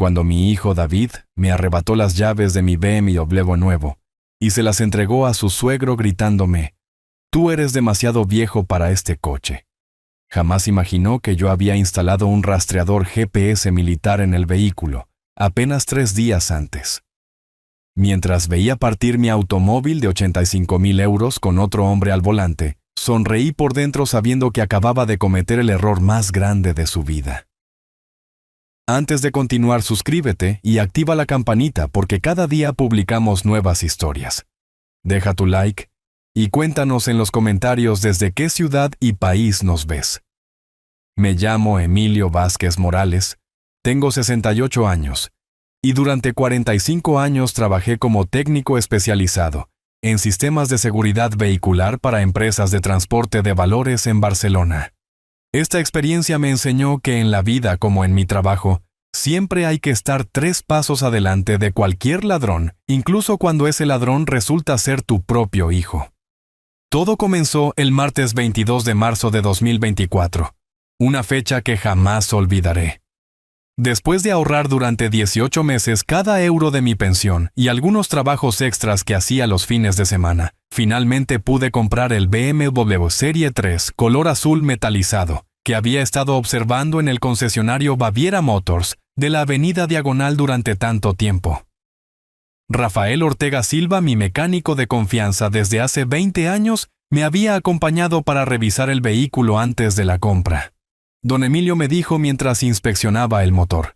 cuando mi hijo David me arrebató las llaves de mi BMW nuevo y se las entregó a su suegro gritándome: «Tú eres demasiado viejo para este coche». Jamás imaginó que yo había instalado un rastreador GPS militar en el vehículo, apenas 3 días antes. Mientras veía partir mi automóvil de 85,000 euros con otro hombre al volante, sonreí por dentro sabiendo que acababa de cometer el error más grande de su vida. Antes de continuar, suscríbete y activa la campanita porque cada día publicamos nuevas historias. Deja tu like y cuéntanos en los comentarios desde qué ciudad y país nos ves. Me llamo Emilio Vázquez Morales, tengo 68 años y durante 45 años trabajé como técnico especializado en sistemas de seguridad vehicular para empresas de transporte de valores en Barcelona. Esta experiencia me enseñó que en la vida como en mi trabajo, siempre hay que estar 3 pasos adelante de cualquier ladrón, incluso cuando ese ladrón resulta ser tu propio hijo. Todo comenzó el martes 22 de marzo de 2024, una fecha que jamás olvidaré. Después de ahorrar durante 18 meses cada euro de mi pensión y algunos trabajos extras que hacía los fines de semana, finalmente pude comprar el BMW Serie 3 color azul metalizado, que había estado observando en el concesionario Baviera Motors de la Avenida Diagonal durante tanto tiempo. Rafael Ortega Silva, mi mecánico de confianza desde hace 20 años, me había acompañado para revisar el vehículo antes de la compra. Don Emilio me dijo mientras inspeccionaba el motor: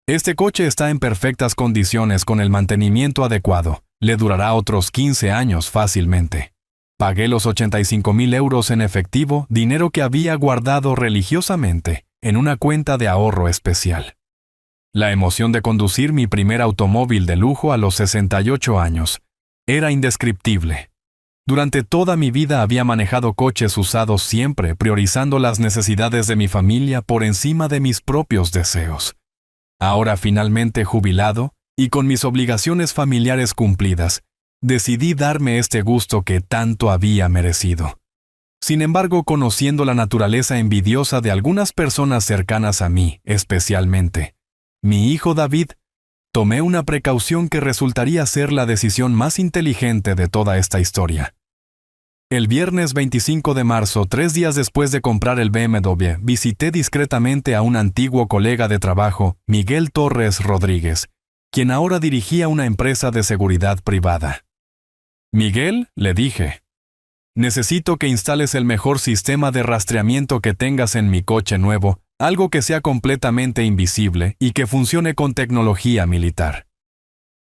«Este coche está en perfectas condiciones con el mantenimiento adecuado. Le durará otros 15 años fácilmente». Pagué los 85,000 euros en efectivo, dinero que había guardado religiosamente en una cuenta de ahorro especial. La emoción de conducir mi primer automóvil de lujo a los 68 años era indescriptible. Durante toda mi vida había manejado coches usados siempre, priorizando las necesidades de mi familia por encima de mis propios deseos. Ahora finalmente jubilado y con mis obligaciones familiares cumplidas, decidí darme este gusto que tanto había merecido. Sin embargo, conociendo la naturaleza envidiosa de algunas personas cercanas a mí, especialmente mi hijo David, tomé una precaución que resultaría ser la decisión más inteligente de toda esta historia. El viernes 25 de marzo, 3 días después de comprar el BMW, visité discretamente a un antiguo colega de trabajo, Miguel Torres Rodríguez, quien ahora dirigía una empresa de seguridad privada. «Miguel», le dije, «necesito que instales el mejor sistema de rastreamiento que tengas en mi coche nuevo, algo que sea completamente invisible y que funcione con tecnología militar».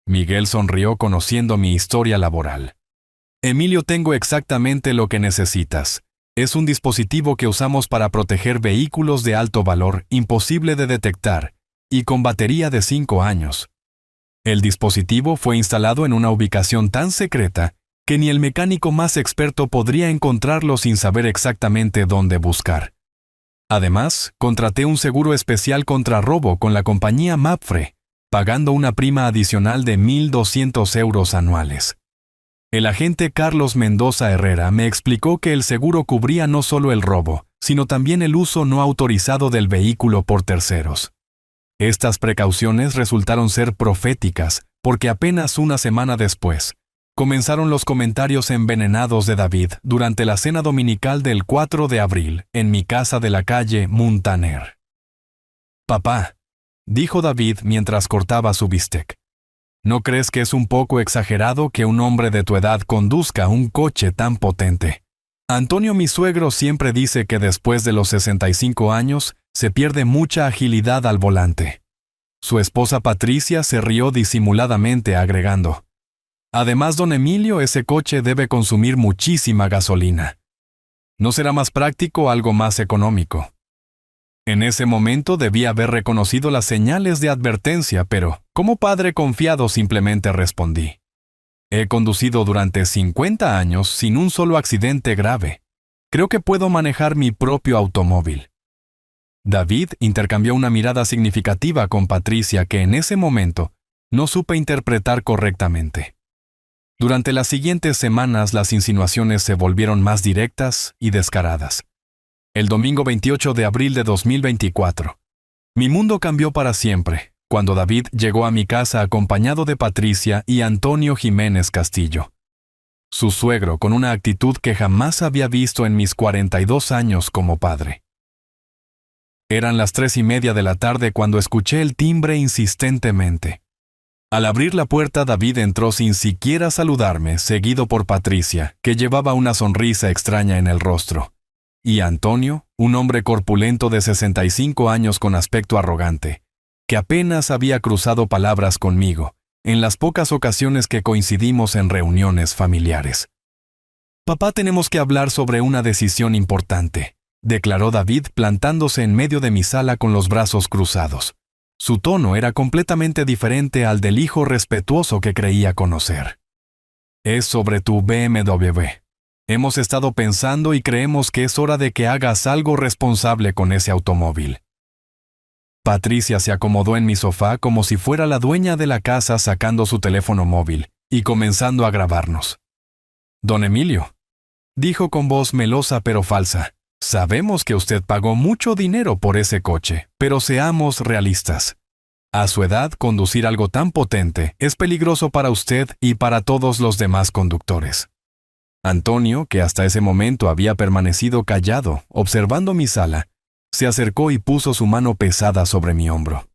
Miguel sonrió conociendo mi historia laboral. «Emilio, tengo exactamente lo que necesitas. Es un dispositivo que usamos para proteger vehículos de alto valor, imposible de detectar, y con batería de 5 años. El dispositivo fue instalado en una ubicación tan secreta que ni el mecánico más experto podría encontrarlo sin saber exactamente dónde buscar. Además, contraté un seguro especial contra robo con la compañía Mapfre, pagando una prima adicional de 1.200 euros anuales. El agente Carlos Mendoza Herrera me explicó que el seguro cubría no solo el robo, sino también el uso no autorizado del vehículo por terceros. Estas precauciones resultaron ser proféticas, porque apenas una semana después, comenzaron los comentarios envenenados de David durante la cena dominical del 4 de abril en mi casa de la calle Muntaner. «Papá», dijo David mientras cortaba su bistec, «¿no crees que es un poco exagerado que un hombre de tu edad conduzca un coche tan potente? Antonio, mi suegro, siempre dice que después de los 65 años se pierde mucha agilidad al volante». Su esposa Patricia se rió disimuladamente agregando: «Además, don Emilio, ese coche debe consumir muchísima gasolina. ¿No será más práctico algo más económico?». En ese momento debí haber reconocido las señales de advertencia, pero, como padre confiado, simplemente respondí: «He conducido durante 50 años sin un solo accidente grave. Creo que puedo manejar mi propio automóvil». David intercambió una mirada significativa con Patricia que en ese momento no supe interpretar correctamente. Durante las siguientes semanas las insinuaciones se volvieron más directas y descaradas. El domingo 28 de abril de 2024, mi mundo cambió para siempre, cuando David llegó a mi casa acompañado de Patricia y Antonio Jiménez Castillo. Su suegro con una actitud que jamás había visto en mis 42 años como padre. Eran las 3:30 de la tarde cuando escuché el timbre insistentemente. Al abrir la puerta, David entró sin siquiera saludarme, seguido por Patricia, que llevaba una sonrisa extraña en el rostro, y Antonio, un hombre corpulento de 65 años con aspecto arrogante, que apenas había cruzado palabras conmigo, en las pocas ocasiones que coincidimos en reuniones familiares. «Papá, tenemos que hablar sobre una decisión importante», declaró David plantándose en medio de mi sala con los brazos cruzados. Su tono era completamente diferente al del hijo respetuoso que creía conocer. «Es sobre tu BMW. Hemos estado pensando y creemos que es hora de que hagas algo responsable con ese automóvil». Patricia se acomodó en mi sofá como si fuera la dueña de la casa sacando su teléfono móvil y comenzando a grabarnos. «Don Emilio», dijo con voz melosa pero falsa, «sabemos que usted pagó mucho dinero por ese coche, pero seamos realistas. A su edad, conducir algo tan potente es peligroso para usted y para todos los demás conductores». Antonio, que hasta ese momento había permanecido callado, observando mi sala, se acercó y puso su mano pesada sobre mi hombro.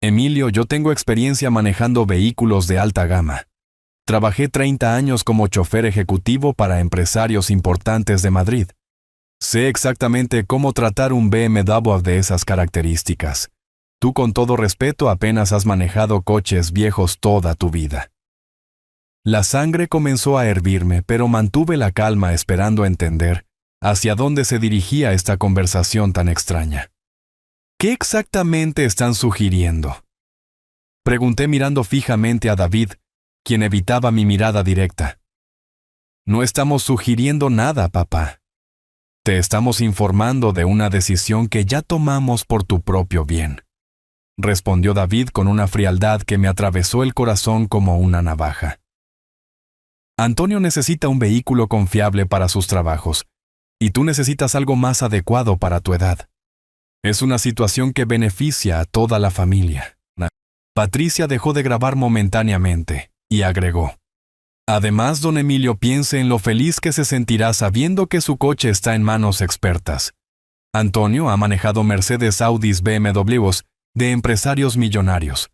«Emilio, yo tengo experiencia manejando vehículos de alta gama. Trabajé 30 años como chofer ejecutivo para empresarios importantes de Madrid. Sé exactamente cómo tratar un BMW de esas características. Tú, con todo respeto, apenas has manejado coches viejos toda tu vida». La sangre comenzó a hervirme, pero mantuve la calma esperando entender hacia dónde se dirigía esta conversación tan extraña. «¿Qué exactamente están sugiriendo?», pregunté mirando fijamente a David, quien evitaba mi mirada directa. «No estamos sugiriendo nada, papá. Te estamos informando de una decisión que ya tomamos por tu propio bien», respondió David con una frialdad que me atravesó el corazón como una navaja. «Antonio necesita un vehículo confiable para sus trabajos, y tú necesitas algo más adecuado para tu edad. Es una situación que beneficia a toda la familia». Patricia dejó de grabar momentáneamente y agregó: «Además, don Emilio, piense en lo feliz que se sentirá sabiendo que su coche está en manos expertas. Antonio ha manejado Mercedes, Audis, BMWs de empresarios millonarios.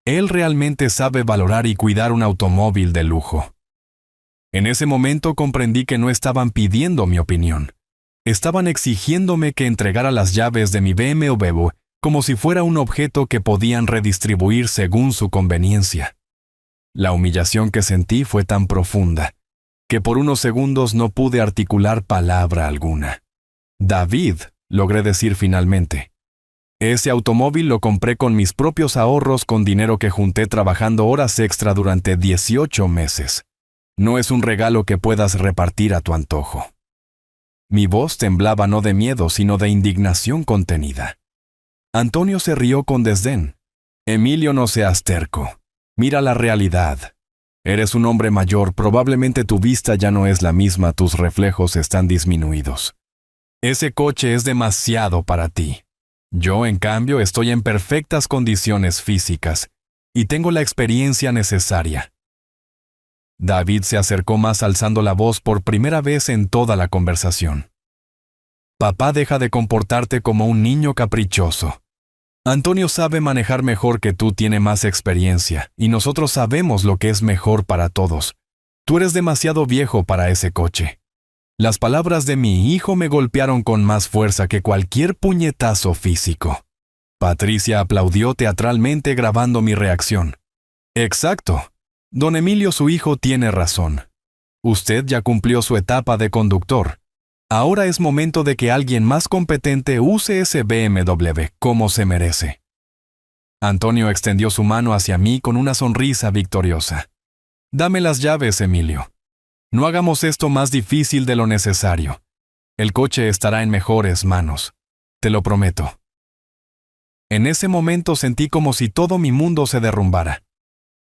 Él realmente sabe valorar y cuidar un automóvil de lujo». En ese momento comprendí que no estaban pidiendo mi opinión. Estaban exigiéndome que entregara las llaves de mi BMW como si fuera un objeto que podían redistribuir según su conveniencia. La humillación que sentí fue tan profunda que por unos segundos no pude articular palabra alguna. «David», logré decir finalmente, «ese automóvil lo compré con mis propios ahorros con dinero que junté trabajando horas extra durante 18 meses. No es un regalo que puedas repartir a tu antojo». Mi voz temblaba no de miedo, sino de indignación contenida. Antonio se rió con desdén. «Emilio, no seas terco. Mira la realidad. Eres un hombre mayor, probablemente tu vista ya no es la misma, tus reflejos están disminuidos. Ese coche es demasiado para ti. Yo, en cambio, estoy en perfectas condiciones físicas y tengo la experiencia necesaria». David se acercó más alzando la voz por primera vez en toda la conversación. «Papá, deja de comportarte como un niño caprichoso. Antonio sabe manejar mejor que tú, tiene más experiencia, y nosotros sabemos lo que es mejor para todos. Tú eres demasiado viejo para ese coche». Las palabras de mi hijo me golpearon con más fuerza que cualquier puñetazo físico. Patricia aplaudió teatralmente grabando mi reacción. «Exacto. Don Emilio, su hijo, tiene razón. Usted ya cumplió su etapa de conductor. Ahora es momento de que alguien más competente use ese BMW como se merece». Antonio extendió su mano hacia mí con una sonrisa victoriosa. «Dame las llaves, Emilio. No hagamos esto más difícil de lo necesario. El coche estará en mejores manos. Te lo prometo». En ese momento sentí como si todo mi mundo se derrumbara.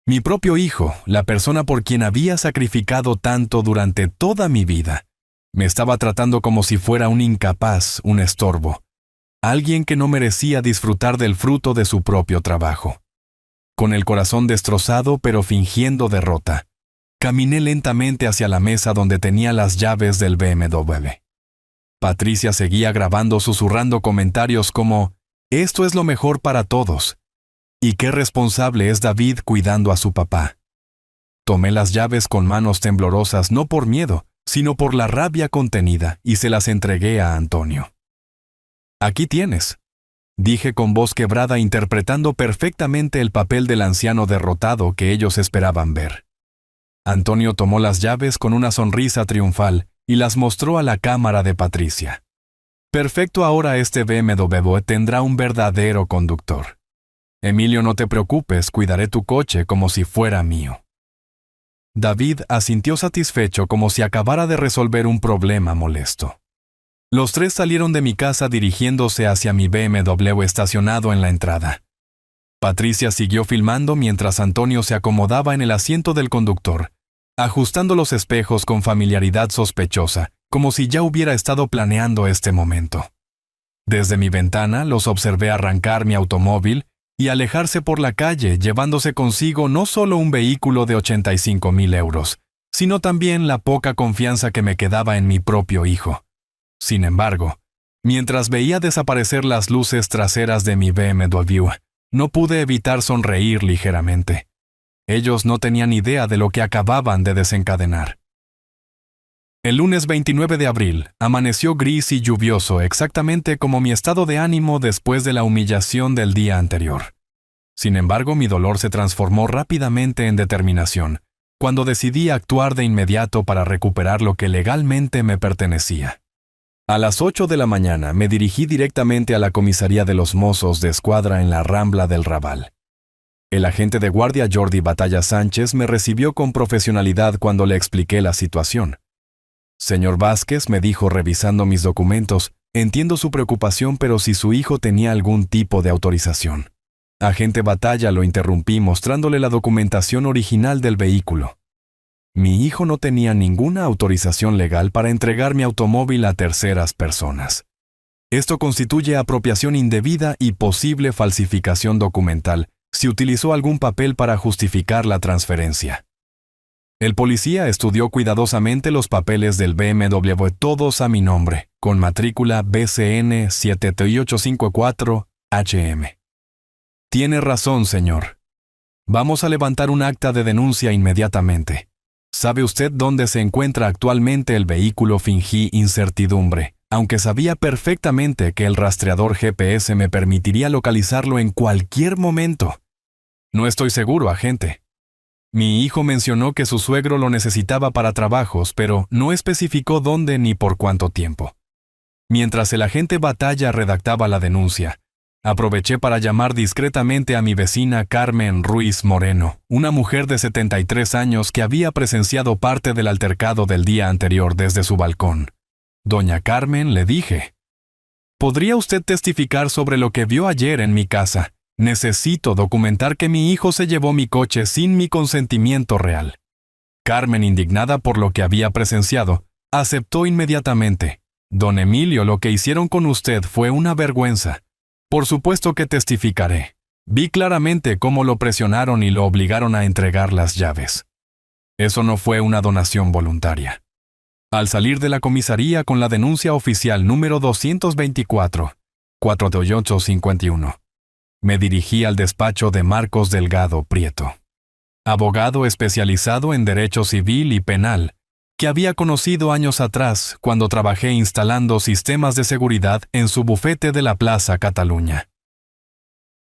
Mi propio hijo, la persona por quien había sacrificado tanto durante toda mi vida, me estaba tratando como si fuera un incapaz, un estorbo. alguien que no merecía disfrutar del fruto de su propio trabajo. Con el corazón destrozado pero fingiendo derrota, caminé lentamente hacia la mesa donde tenía las llaves del BMW. Patricia seguía grabando susurrando comentarios como, «Esto es lo mejor para todos», y «Qué responsable es David cuidando a su papá». Tomé las llaves con manos temblorosas no por miedo, sino por la rabia contenida, y se las entregué a Antonio. «Aquí tienes», dije con voz quebrada interpretando perfectamente el papel del anciano derrotado que ellos esperaban ver. Antonio tomó las llaves con una sonrisa triunfal y las mostró a la cámara de Patricia. «Perfecto, ahora este BMW tendrá un verdadero conductor. Emilio, no te preocupes, cuidaré tu coche como si fuera mío». David asintió satisfecho como si acabara de resolver un problema molesto. Los tres salieron de mi casa dirigiéndose hacia mi BMW estacionado en la entrada. Patricia siguió filmando mientras Antonio se acomodaba en el asiento del conductor, ajustando los espejos con familiaridad sospechosa, como si ya hubiera estado planeando este momento. Desde mi ventana los observé arrancar mi automóvil y alejarse por la calle, llevándose consigo no solo un vehículo de 85,000 euros, sino también la poca confianza que me quedaba en mi propio hijo. Sin embargo, mientras veía desaparecer las luces traseras de mi BMW, no pude evitar sonreír ligeramente. Ellos no tenían idea de lo que acababan de desencadenar. El lunes 29 de abril amaneció gris y lluvioso, exactamente como mi estado de ánimo después de la humillación del día anterior. Sin embargo, mi dolor se transformó rápidamente en determinación, cuando decidí actuar de inmediato para recuperar lo que legalmente me pertenecía. A las 8 de la mañana me dirigí directamente a la comisaría de los mozos de escuadra en la Rambla del Raval. El agente de guardia Jordi Batalla Sánchez me recibió con profesionalidad cuando le expliqué la situación. «Señor Vázquez», me dijo revisando mis documentos, «entiendo su preocupación, pero si su hijo tenía algún tipo de autorización». Agente Batalla, lo interrumpí mostrándole la documentación original del vehículo. Mi hijo no tenía ninguna autorización legal para entregar mi automóvil a terceras personas. Esto constituye apropiación indebida y posible falsificación documental si utilizó algún papel para justificar la transferencia. El policía estudió cuidadosamente los papeles del BMW, todos a mi nombre, con matrícula BCN 7854-HM. «Tiene razón, señor. Vamos a levantar un acta de denuncia inmediatamente. ¿Sabe usted dónde se encuentra actualmente el vehículo?», fingí incertidumbre, aunque sabía perfectamente que el rastreador GPS me permitiría localizarlo en cualquier momento. «No estoy seguro, agente. Mi hijo mencionó que su suegro lo necesitaba para trabajos, pero no especificó dónde ni por cuánto tiempo». Mientras el agente Batalla redactaba la denuncia, aproveché para llamar discretamente a mi vecina Carmen Ruiz Moreno, una mujer de 73 años que había presenciado parte del altercado del día anterior desde su balcón. «Doña Carmen», le dije, «¿podría usted testificar sobre lo que vio ayer en mi casa? Necesito documentar que mi hijo se llevó mi coche sin mi consentimiento real». Carmen, indignada por lo que había presenciado, aceptó inmediatamente. «Don Emilio, lo que hicieron con usted fue una vergüenza. Por supuesto que testificaré. Vi claramente cómo lo presionaron y lo obligaron a entregar las llaves. Eso no fue una donación voluntaria». Al salir de la comisaría con la denuncia oficial número 224-48851, me dirigí al despacho de Marcos Delgado Prieto, abogado especializado en derecho civil y penal, que había conocido años atrás cuando trabajé instalando sistemas de seguridad en su bufete de la Plaza Cataluña.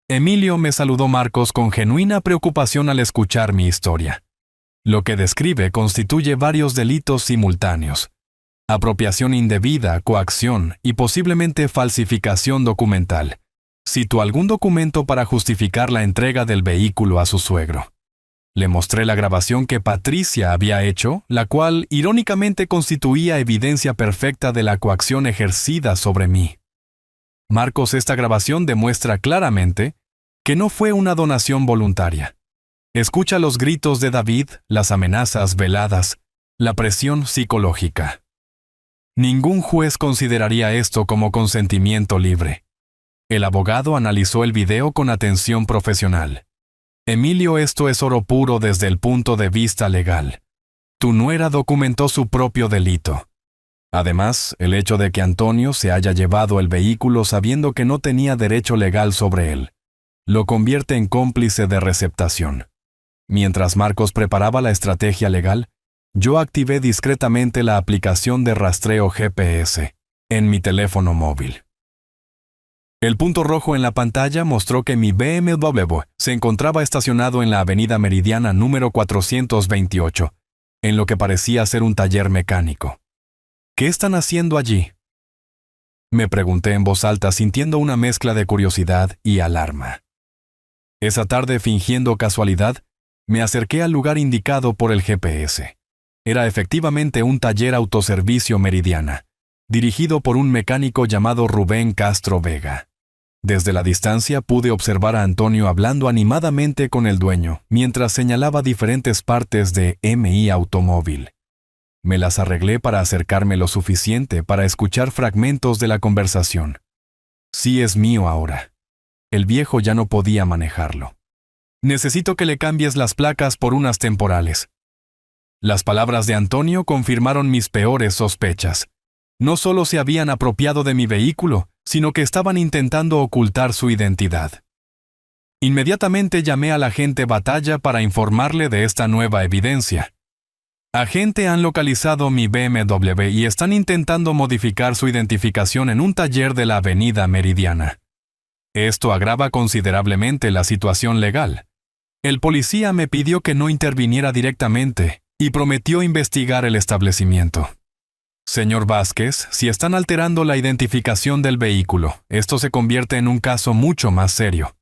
Emilio, me saludó Marcos con genuina preocupación al escuchar mi historia. Lo que describe constituye varios delitos simultáneos: apropiación indebida, coacción y posiblemente falsificación documental. Citó algún documento para justificar la entrega del vehículo a su suegro. Le mostré la grabación que Patricia había hecho, la cual irónicamente constituía evidencia perfecta de la coacción ejercida sobre mí. Marcos, esta grabación demuestra claramente que no fue una donación voluntaria. Escucha los gritos de David, las amenazas veladas, la presión psicológica. Ningún juez consideraría esto como consentimiento libre. El abogado analizó el video con atención profesional. Emilio, esto es oro puro desde el punto de vista legal. Tu nuera documentó su propio delito. Además, el hecho de que Antonio se haya llevado el vehículo sabiendo que no tenía derecho legal sobre él, lo convierte en cómplice de receptación. Mientras Marcos preparaba la estrategia legal, yo activé discretamente la aplicación de rastreo GPS en mi teléfono móvil. El punto rojo en la pantalla mostró que mi BMW se encontraba estacionado en la avenida Meridiana número 428, en lo que parecía ser un taller mecánico. ¿Qué están haciendo allí?, me pregunté en voz alta, sintiendo una mezcla de curiosidad y alarma. Esa tarde, fingiendo casualidad, me acerqué al lugar indicado por el GPS. Era efectivamente un taller autoservicio Meridiana, dirigido por un mecánico llamado Rubén Castro Vega. Desde la distancia pude observar a Antonio hablando animadamente con el dueño, mientras señalaba diferentes partes de MI Automóvil. Me las arreglé para acercarme lo suficiente para escuchar fragmentos de la conversación. Sí, es mío ahora. El viejo ya no podía manejarlo. Necesito que le cambies las placas por unas temporales. Las palabras de Antonio confirmaron mis peores sospechas. No solo se habían apropiado de mi vehículo, sino que estaban intentando ocultar su identidad. Inmediatamente llamé al agente Batalla para informarle de esta nueva evidencia. Agente, han localizado mi BMW y están intentando modificar su identificación en un taller de la avenida Meridiana. Esto agrava considerablemente la situación legal. El policía me pidió que no interviniera directamente y prometió investigar el establecimiento. Señor Vázquez, si están alterando la identificación del vehículo, esto se convierte en un caso mucho más serio.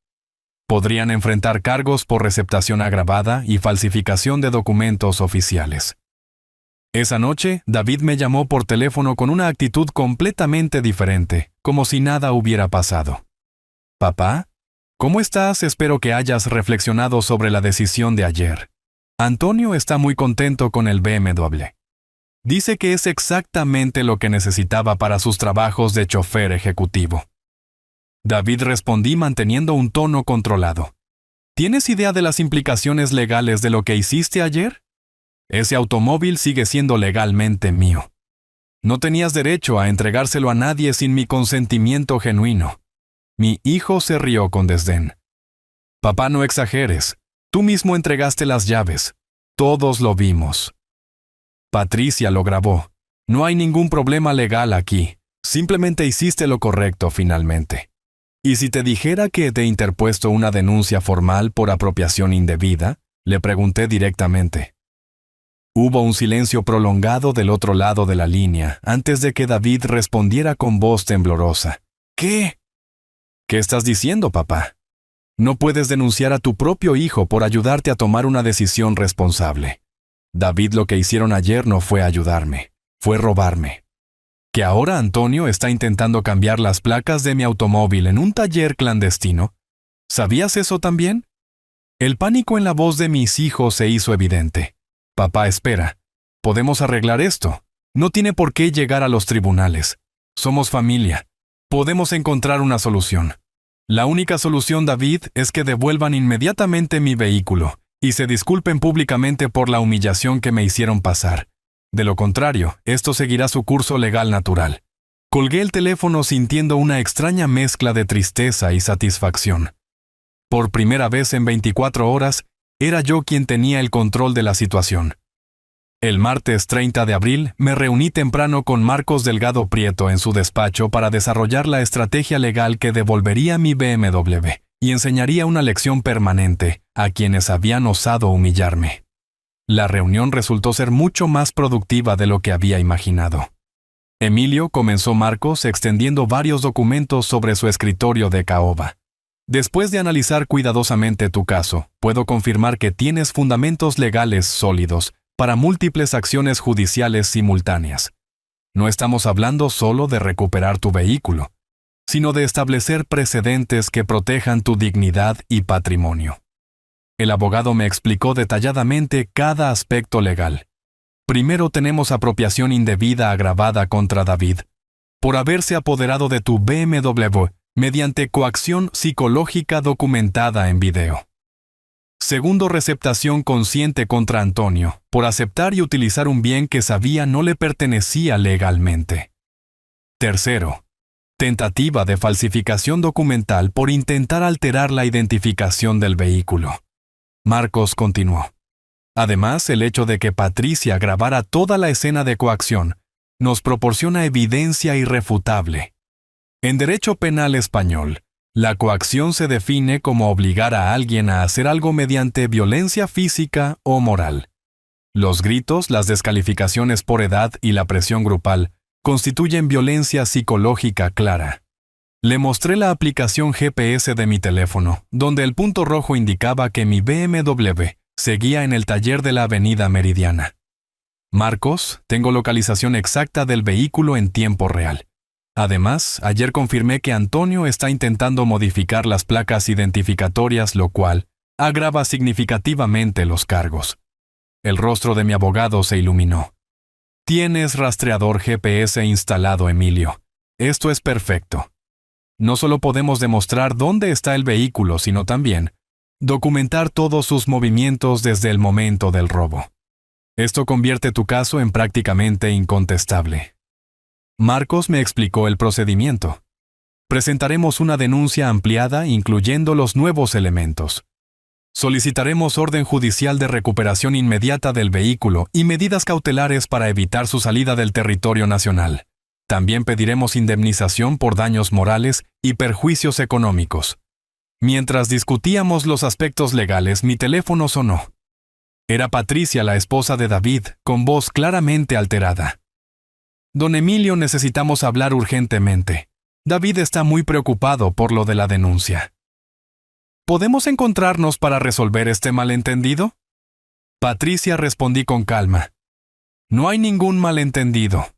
Podrían enfrentar cargos por receptación agravada y falsificación de documentos oficiales. Esa noche, David me llamó por teléfono con una actitud completamente diferente, como si nada hubiera pasado. «Papá, ¿cómo estás? Espero que hayas reflexionado sobre la decisión de ayer. Antonio está muy contento con el BMW. Dice que es exactamente lo que necesitaba para sus trabajos de chofer ejecutivo». David, respondí manteniendo un tono controlado. ¿Tienes idea de las implicaciones legales de lo que hiciste ayer? Ese automóvil sigue siendo legalmente mío. No tenías derecho a entregárselo a nadie sin mi consentimiento genuino. Mi hijo se rió con desdén. Papá, no exageres. Tú mismo entregaste las llaves. Todos lo vimos. Patricia lo grabó. No hay ningún problema legal aquí. Simplemente hiciste lo correcto finalmente. ¿Y si te dijera que te he interpuesto una denuncia formal por apropiación indebida?, le pregunté directamente. Hubo un silencio prolongado del otro lado de la línea antes de que David respondiera con voz temblorosa. ¿Qué? ¿Qué estás diciendo, papá? No puedes denunciar a tu propio hijo por ayudarte a tomar una decisión responsable. David, lo que hicieron ayer no fue ayudarme, fue robarme. ¿Que ahora Antonio está intentando cambiar las placas de mi automóvil en un taller clandestino? ¿Sabías eso también? El pánico en la voz de mis hijos se hizo evidente. Papá, espera. Podemos arreglar esto. No tiene por qué llegar a los tribunales. Somos familia. Podemos encontrar una solución. La única solución, David, es que devuelvan inmediatamente mi vehículo y se disculpen públicamente por la humillación que me hicieron pasar. De lo contrario, esto seguirá su curso legal natural. Colgué el teléfono sintiendo una extraña mezcla de tristeza y satisfacción. Por primera vez en 24 horas, era yo quien tenía el control de la situación. El martes 30 de abril me reuní temprano con Marcos Delgado Prieto en su despacho para desarrollar la estrategia legal que devolvería mi BMW y enseñaría una lección permanente a quienes habían osado humillarme. La reunión resultó ser mucho más productiva de lo que había imaginado. Emilio, comenzó Marcos extendiendo varios documentos sobre su escritorio de caoba. Después de analizar cuidadosamente tu caso, puedo confirmar que tienes fundamentos legales sólidos para múltiples acciones judiciales simultáneas. No estamos hablando solo de recuperar tu vehículo, sino de establecer precedentes que protejan tu dignidad y patrimonio. El abogado me explicó detalladamente cada aspecto legal. Primero tenemos apropiación indebida agravada contra David, por haberse apoderado de tu BMW mediante coacción psicológica documentada en video. Segundo, receptación consciente contra Antonio, por aceptar y utilizar un bien que sabía no le pertenecía legalmente. Tercero, tentativa de falsificación documental por intentar alterar la identificación del vehículo. Marcos continuó. Además, el hecho de que Patricia grabara toda la escena de coacción nos proporciona evidencia irrefutable. En derecho penal español, la coacción se define como obligar a alguien a hacer algo mediante violencia física o moral. Los gritos, las descalificaciones por edad y la presión grupal constituyen violencia psicológica clara. Le mostré la aplicación GPS de mi teléfono, donde el punto rojo indicaba que mi BMW seguía en el taller de la Avenida Meridiana. Marcos, tengo localización exacta del vehículo en tiempo real. Además, ayer confirmé que Antonio está intentando modificar las placas identificatorias, lo cual agrava significativamente los cargos. El rostro de mi abogado se iluminó. Tienes rastreador GPS instalado, Emilio. Esto es perfecto. No solo podemos demostrar dónde está el vehículo, sino también documentar todos sus movimientos desde el momento del robo. Esto convierte tu caso en prácticamente incontestable. Marcos me explicó el procedimiento. Presentaremos una denuncia ampliada incluyendo los nuevos elementos. Solicitaremos orden judicial de recuperación inmediata del vehículo y medidas cautelares para evitar su salida del territorio nacional. También pediremos indemnización por daños morales y perjuicios económicos. Mientras discutíamos los aspectos legales, mi teléfono sonó. Era Patricia, la esposa de David, con voz claramente alterada. Don Emilio, necesitamos hablar urgentemente. David está muy preocupado por lo de la denuncia. ¿Podemos encontrarnos para resolver este malentendido? Patricia, respondí con calma. No hay ningún malentendido.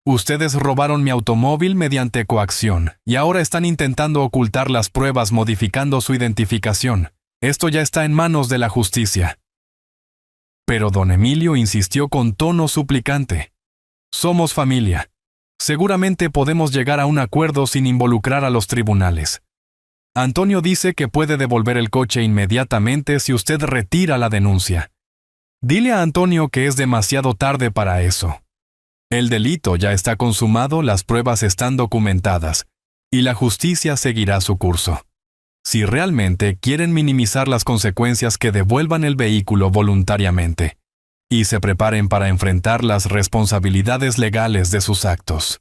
Ustedes robaron mi automóvil mediante coacción y ahora están intentando ocultar las pruebas modificando su identificación. Esto ya está en manos de la justicia. Pero don Emilio insistió con tono suplicante. Somos familia. Seguramente podemos llegar a un acuerdo sin involucrar a los tribunales. Antonio dice que puede devolver el coche inmediatamente si usted retira la denuncia. Dile a Antonio que es demasiado tarde para eso. El delito ya está consumado, las pruebas están documentadas, y la justicia seguirá su curso. Si realmente quieren minimizar las consecuencias, que devuelvan el vehículo voluntariamente y se preparen para enfrentar las responsabilidades legales de sus actos.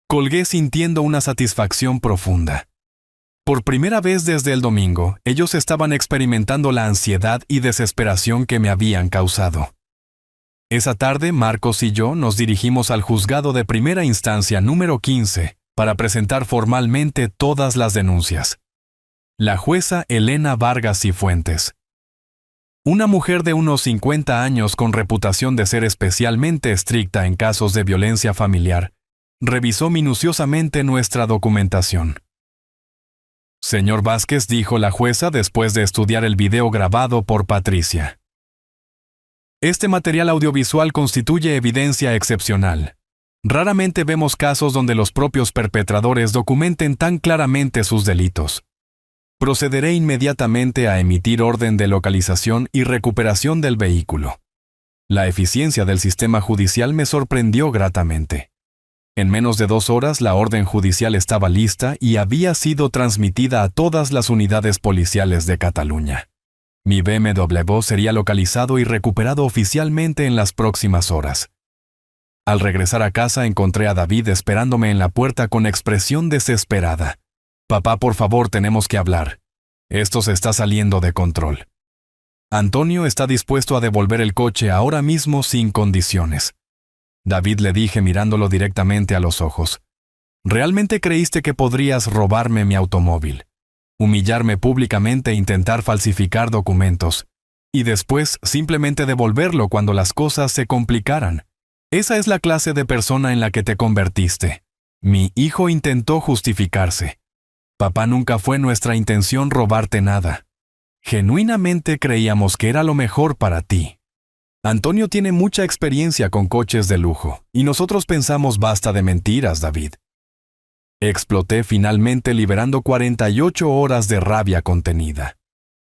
Colgué sintiendo una satisfacción profunda. Por primera vez desde el domingo, ellos estaban experimentando la ansiedad y desesperación que me habían causado. Esa tarde, Marcos y yo nos dirigimos al juzgado de primera instancia número 15 para presentar formalmente todas las denuncias. La jueza Elena Vargas Cifuentes. Una mujer de unos 50 años con reputación de ser especialmente estricta en casos de violencia familiar, revisó minuciosamente nuestra documentación. Señor Vázquez, dijo la jueza después de estudiar el video grabado por Patricia. Este material audiovisual constituye evidencia excepcional. Raramente vemos casos donde los propios perpetradores documenten tan claramente sus delitos. Procederé inmediatamente a emitir orden de localización y recuperación del vehículo. La eficiencia del sistema judicial me sorprendió gratamente. En menos de 2 horas la orden judicial estaba lista y había sido transmitida a todas las unidades policiales de Cataluña. Mi BMW sería localizado y recuperado oficialmente en las próximas horas. Al regresar a casa encontré a David esperándome en la puerta con expresión desesperada. Papá, por favor, tenemos que hablar. Esto se está saliendo de control. Antonio está dispuesto a devolver el coche ahora mismo sin condiciones. David, le dije mirándolo directamente a los ojos. ¿Realmente creíste que podrías robarme mi automóvil, humillarme públicamente e intentar falsificar documentos, y después simplemente devolverlo cuando las cosas se complicaran? Esa es la clase de persona en la que te convertiste. Mi hijo intentó justificarse. Papá, nunca fue nuestra intención robarte nada. Genuinamente creíamos que era lo mejor para ti. Antonio tiene mucha experiencia con coches de lujo, y nosotros pensamos basta de mentiras, David. Exploté finalmente liberando 48 horas de rabia contenida.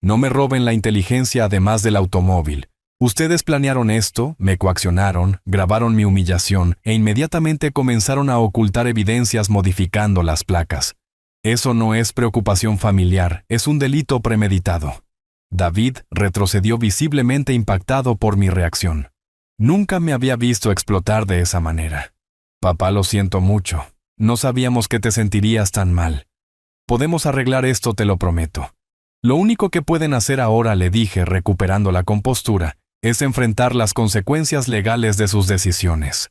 No me roben la inteligencia además del automóvil. Ustedes planearon esto, me coaccionaron, grabaron mi humillación e inmediatamente comenzaron a ocultar evidencias modificando las placas. Eso no es preocupación familiar, es un delito premeditado. David retrocedió visiblemente impactado por mi reacción. Nunca me había visto explotar de esa manera. Papá, lo siento mucho. No sabíamos que te sentirías tan mal. Podemos arreglar esto, te lo prometo. Lo único que pueden hacer ahora, le dije, recuperando la compostura, es enfrentar las consecuencias legales de sus decisiones.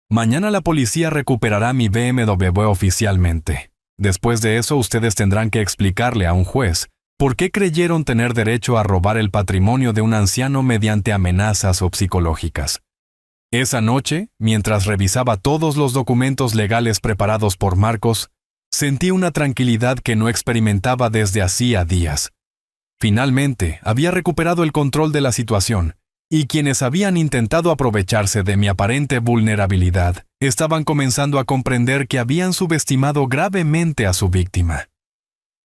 Mañana la policía recuperará mi BMW oficialmente. Después de eso, ustedes tendrán que explicarle a un juez por qué creyeron tener derecho a robar el patrimonio de un anciano mediante amenazas o psicológicas. Esa noche, mientras revisaba todos los documentos legales preparados por Marcos, sentí una tranquilidad que no experimentaba desde hacía días. Finalmente, había recuperado el control de la situación, y quienes habían intentado aprovecharse de mi aparente vulnerabilidad estaban comenzando a comprender que habían subestimado gravemente a su víctima.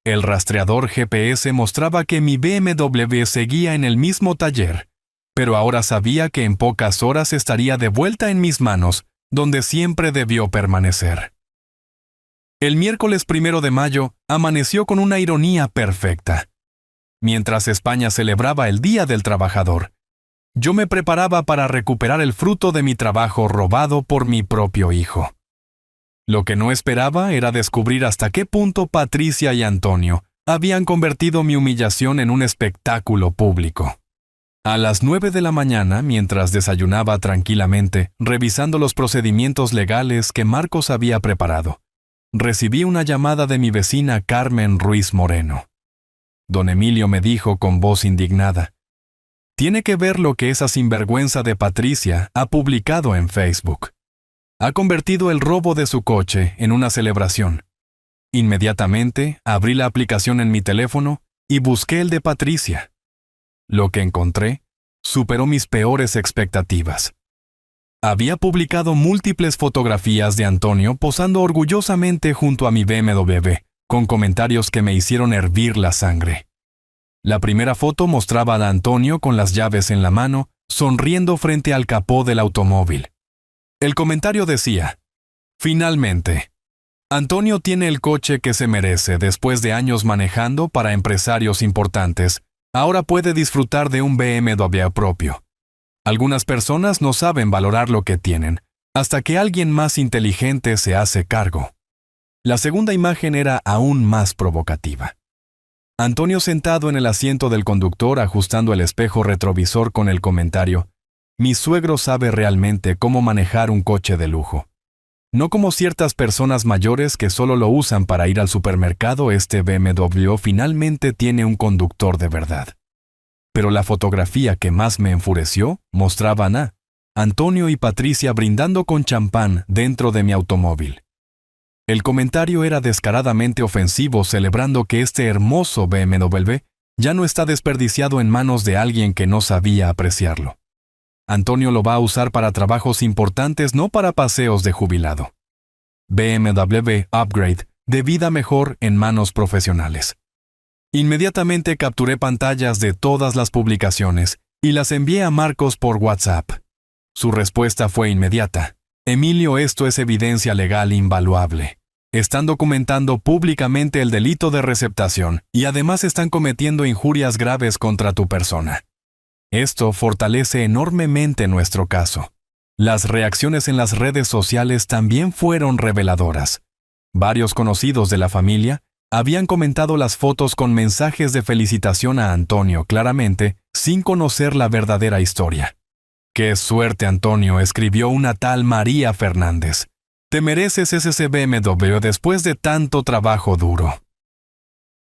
El rastreador GPS mostraba que mi BMW seguía en el mismo taller, pero ahora sabía que en pocas horas estaría de vuelta en mis manos, donde siempre debió permanecer. El miércoles 1 de mayo amaneció con una ironía perfecta. Mientras España celebraba el Día del Trabajador, yo me preparaba para recuperar el fruto de mi trabajo robado por mi propio hijo. Lo que no esperaba era descubrir hasta qué punto Patricia y Antonio habían convertido mi humillación en un espectáculo público. A las 9 de la mañana, mientras desayunaba tranquilamente, revisando los procedimientos legales que Marcos había preparado, recibí una llamada de mi vecina Carmen Ruiz Moreno. Don Emilio me dijo con voz indignada: «Tiene que ver lo que esa sinvergüenza de Patricia ha publicado en Facebook. Ha convertido el robo de su coche en una celebración». Inmediatamente abrí la aplicación en mi teléfono y busqué el de Patricia. Lo que encontré superó mis peores expectativas. Había publicado múltiples fotografías de Antonio posando orgullosamente junto a mi BMW, con comentarios que me hicieron hervir la sangre. La primera foto mostraba a Antonio con las llaves en la mano, sonriendo frente al capó del automóvil. El comentario decía: «Finalmente, Antonio tiene el coche que se merece después de años manejando para empresarios importantes. Ahora puede disfrutar de un BMW propio. Algunas personas no saben valorar lo que tienen, hasta que alguien más inteligente se hace cargo». La segunda imagen era aún más provocativa. Antonio sentado en el asiento del conductor ajustando el espejo retrovisor con el comentario: «Mi suegro sabe realmente cómo manejar un coche de lujo. No como ciertas personas mayores que solo lo usan para ir al supermercado, este BMW finalmente tiene un conductor de verdad». Pero la fotografía que más me enfureció mostraba a Antonio y Patricia brindando con champán dentro de mi automóvil. El comentario era descaradamente ofensivo, celebrando que este hermoso BMW ya no está desperdiciado en manos de alguien que no sabía apreciarlo. Antonio lo va a usar para trabajos importantes, no para paseos de jubilado. BMW Upgrade, de vida mejor en manos profesionales. Inmediatamente capturé pantallas de todas las publicaciones y las envié a Marcos por WhatsApp. Su respuesta fue inmediata: «Emilio, esto es evidencia legal invaluable. Están documentando públicamente el delito de receptación y además están cometiendo injurias graves contra tu persona. Esto fortalece enormemente nuestro caso». Las reacciones en las redes sociales también fueron reveladoras. Varios conocidos de la familia habían comentado las fotos con mensajes de felicitación a Antonio, claramente sin conocer la verdadera historia. «Qué suerte, Antonio», escribió una tal María Fernández. «Te mereces ese BMW después de tanto trabajo duro».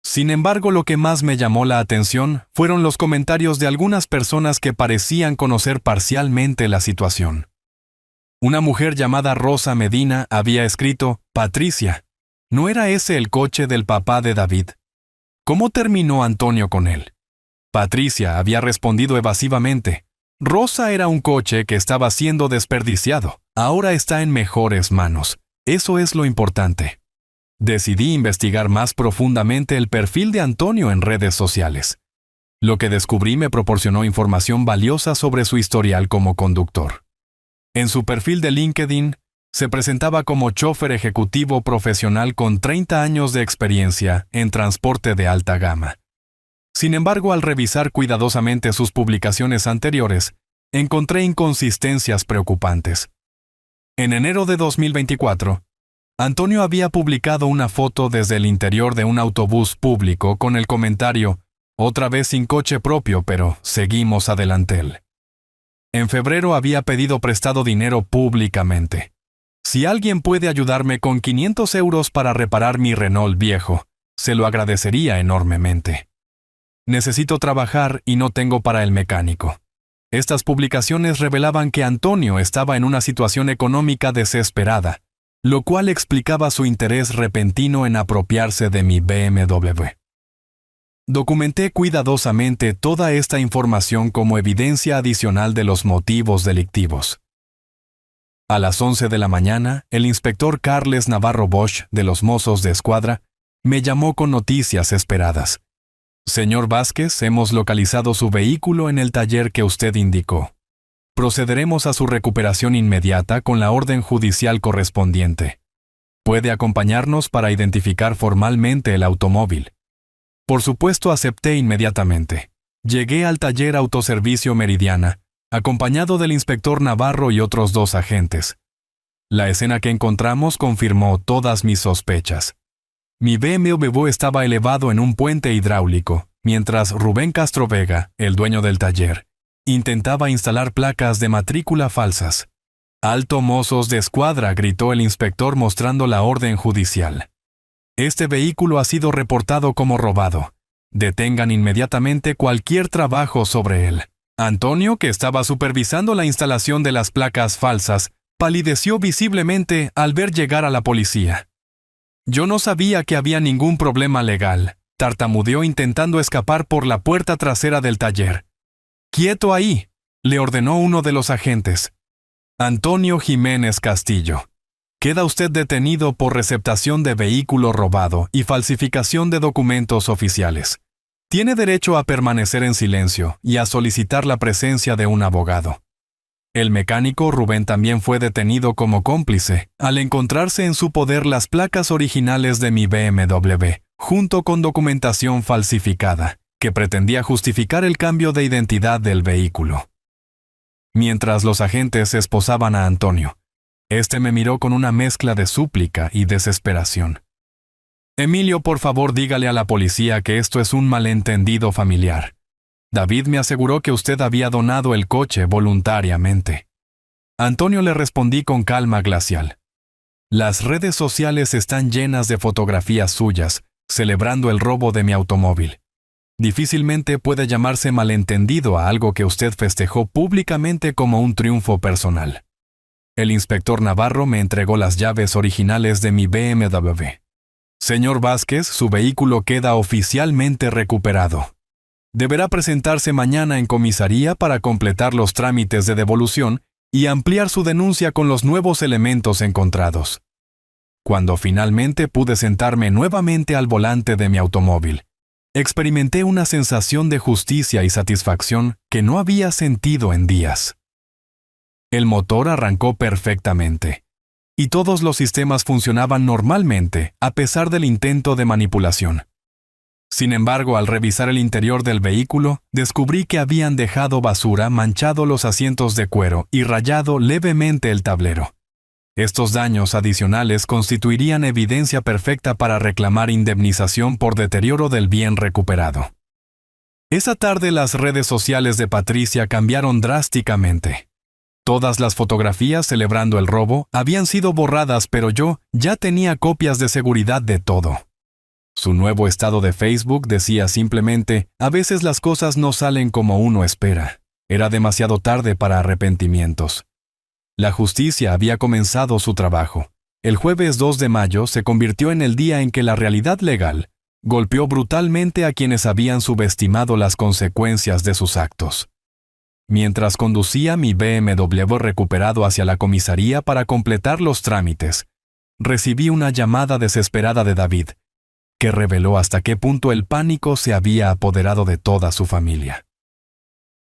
Sin embargo, lo que más me llamó la atención fueron los comentarios de algunas personas que parecían conocer parcialmente la situación. Una mujer llamada Rosa Medina había escrito: «Patricia, ¿no era ese el coche del papá de David? ¿Cómo terminó Antonio con él?». Patricia había respondido evasivamente: «Rosa era un coche que estaba siendo desperdiciado. Ahora está en mejores manos. Eso es lo importante». Decidí investigar más profundamente el perfil de Antonio en redes sociales. Lo que descubrí me proporcionó información valiosa sobre su historial como conductor. En su perfil de LinkedIn, se presentaba como chofer ejecutivo profesional con 30 años de experiencia en transporte de alta gama. Sin embargo, al revisar cuidadosamente sus publicaciones anteriores, encontré inconsistencias preocupantes. En enero de 2024, Antonio había publicado una foto desde el interior de un autobús público con el comentario: «Otra vez sin coche propio, pero seguimos adelante». En febrero había pedido prestado dinero públicamente. «Si alguien puede ayudarme con 500 euros para reparar mi Renault viejo, se lo agradecería enormemente. Necesito trabajar y no tengo para el mecánico». Estas publicaciones revelaban que Antonio estaba en una situación económica desesperada, lo cual explicaba su interés repentino en apropiarse de mi BMW. Documenté cuidadosamente toda esta información como evidencia adicional de los motivos delictivos. A las 11 de la mañana, el inspector Carles Navarro Bosch, de los Mossos de Escuadra, me llamó con noticias esperadas. «Señor Vázquez, hemos localizado su vehículo en el taller que usted indicó. Procederemos a su recuperación inmediata con la orden judicial correspondiente. ¿Puede acompañarnos para identificar formalmente el automóvil?». Por supuesto, acepté inmediatamente. Llegué al taller Autoservicio Meridiana, acompañado del inspector Navarro y otros 2 agentes. La escena que encontramos confirmó todas mis sospechas. Mi BMW estaba elevado en un puente hidráulico, mientras Rubén Castro Vega, el dueño del taller, intentaba instalar placas de matrícula falsas. «Alto Mossos de Escuadra», gritó el inspector mostrando la orden judicial. «Este vehículo ha sido reportado como robado. Detengan inmediatamente cualquier trabajo sobre él». Antonio, que estaba supervisando la instalación de las placas falsas, palideció visiblemente al ver llegar a la policía. «Yo no sabía que había ningún problema legal», tartamudeó intentando escapar por la puerta trasera del taller. «¡Quieto ahí!», le ordenó uno de los agentes. «Antonio Jiménez Castillo, queda usted detenido por receptación de vehículo robado y falsificación de documentos oficiales. Tiene derecho a permanecer en silencio y a solicitar la presencia de un abogado». El mecánico Rubén también fue detenido como cómplice, al encontrarse en su poder las placas originales de mi BMW, junto con documentación falsificada, que pretendía justificar el cambio de identidad del vehículo. Mientras los agentes esposaban a Antonio, este me miró con una mezcla de súplica y desesperación. «Emilio, por favor, dígale a la policía que esto es un malentendido familiar. David me aseguró que usted había donado el coche voluntariamente». Antonio le respondí con calma glacial. «Las redes sociales están llenas de fotografías suyas, celebrando el robo de mi automóvil. Difícilmente puede llamarse malentendido a algo que usted festejó públicamente como un triunfo personal». El inspector Navarro me entregó las llaves originales de mi BMW. «Señor Vázquez, su vehículo queda oficialmente recuperado. Deberá presentarse mañana en comisaría para completar los trámites de devolución y ampliar su denuncia con los nuevos elementos encontrados». Cuando finalmente pude sentarme nuevamente al volante de mi automóvil, experimenté una sensación de justicia y satisfacción que no había sentido en días. El motor arrancó perfectamente, y todos los sistemas funcionaban normalmente a pesar del intento de manipulación. Sin embargo, al revisar el interior del vehículo, descubrí que habían dejado basura, manchado los asientos de cuero y rayado levemente el tablero. Estos daños adicionales constituirían evidencia perfecta para reclamar indemnización por deterioro del bien recuperado. Esa tarde las redes sociales de Patricia cambiaron drásticamente. Todas las fotografías celebrando el robo habían sido borradas, pero yo ya tenía copias de seguridad de todo. Su nuevo estado de Facebook decía simplemente: «A veces las cosas no salen como uno espera. Era demasiado tarde para arrepentimientos». La justicia había comenzado su trabajo. El jueves 2 de mayo se convirtió en el día en que la realidad legal golpeó brutalmente a quienes habían subestimado las consecuencias de sus actos. Mientras conducía mi BMW recuperado hacia la comisaría para completar los trámites, recibí una llamada desesperada de David, que reveló hasta qué punto el pánico se había apoderado de toda su familia.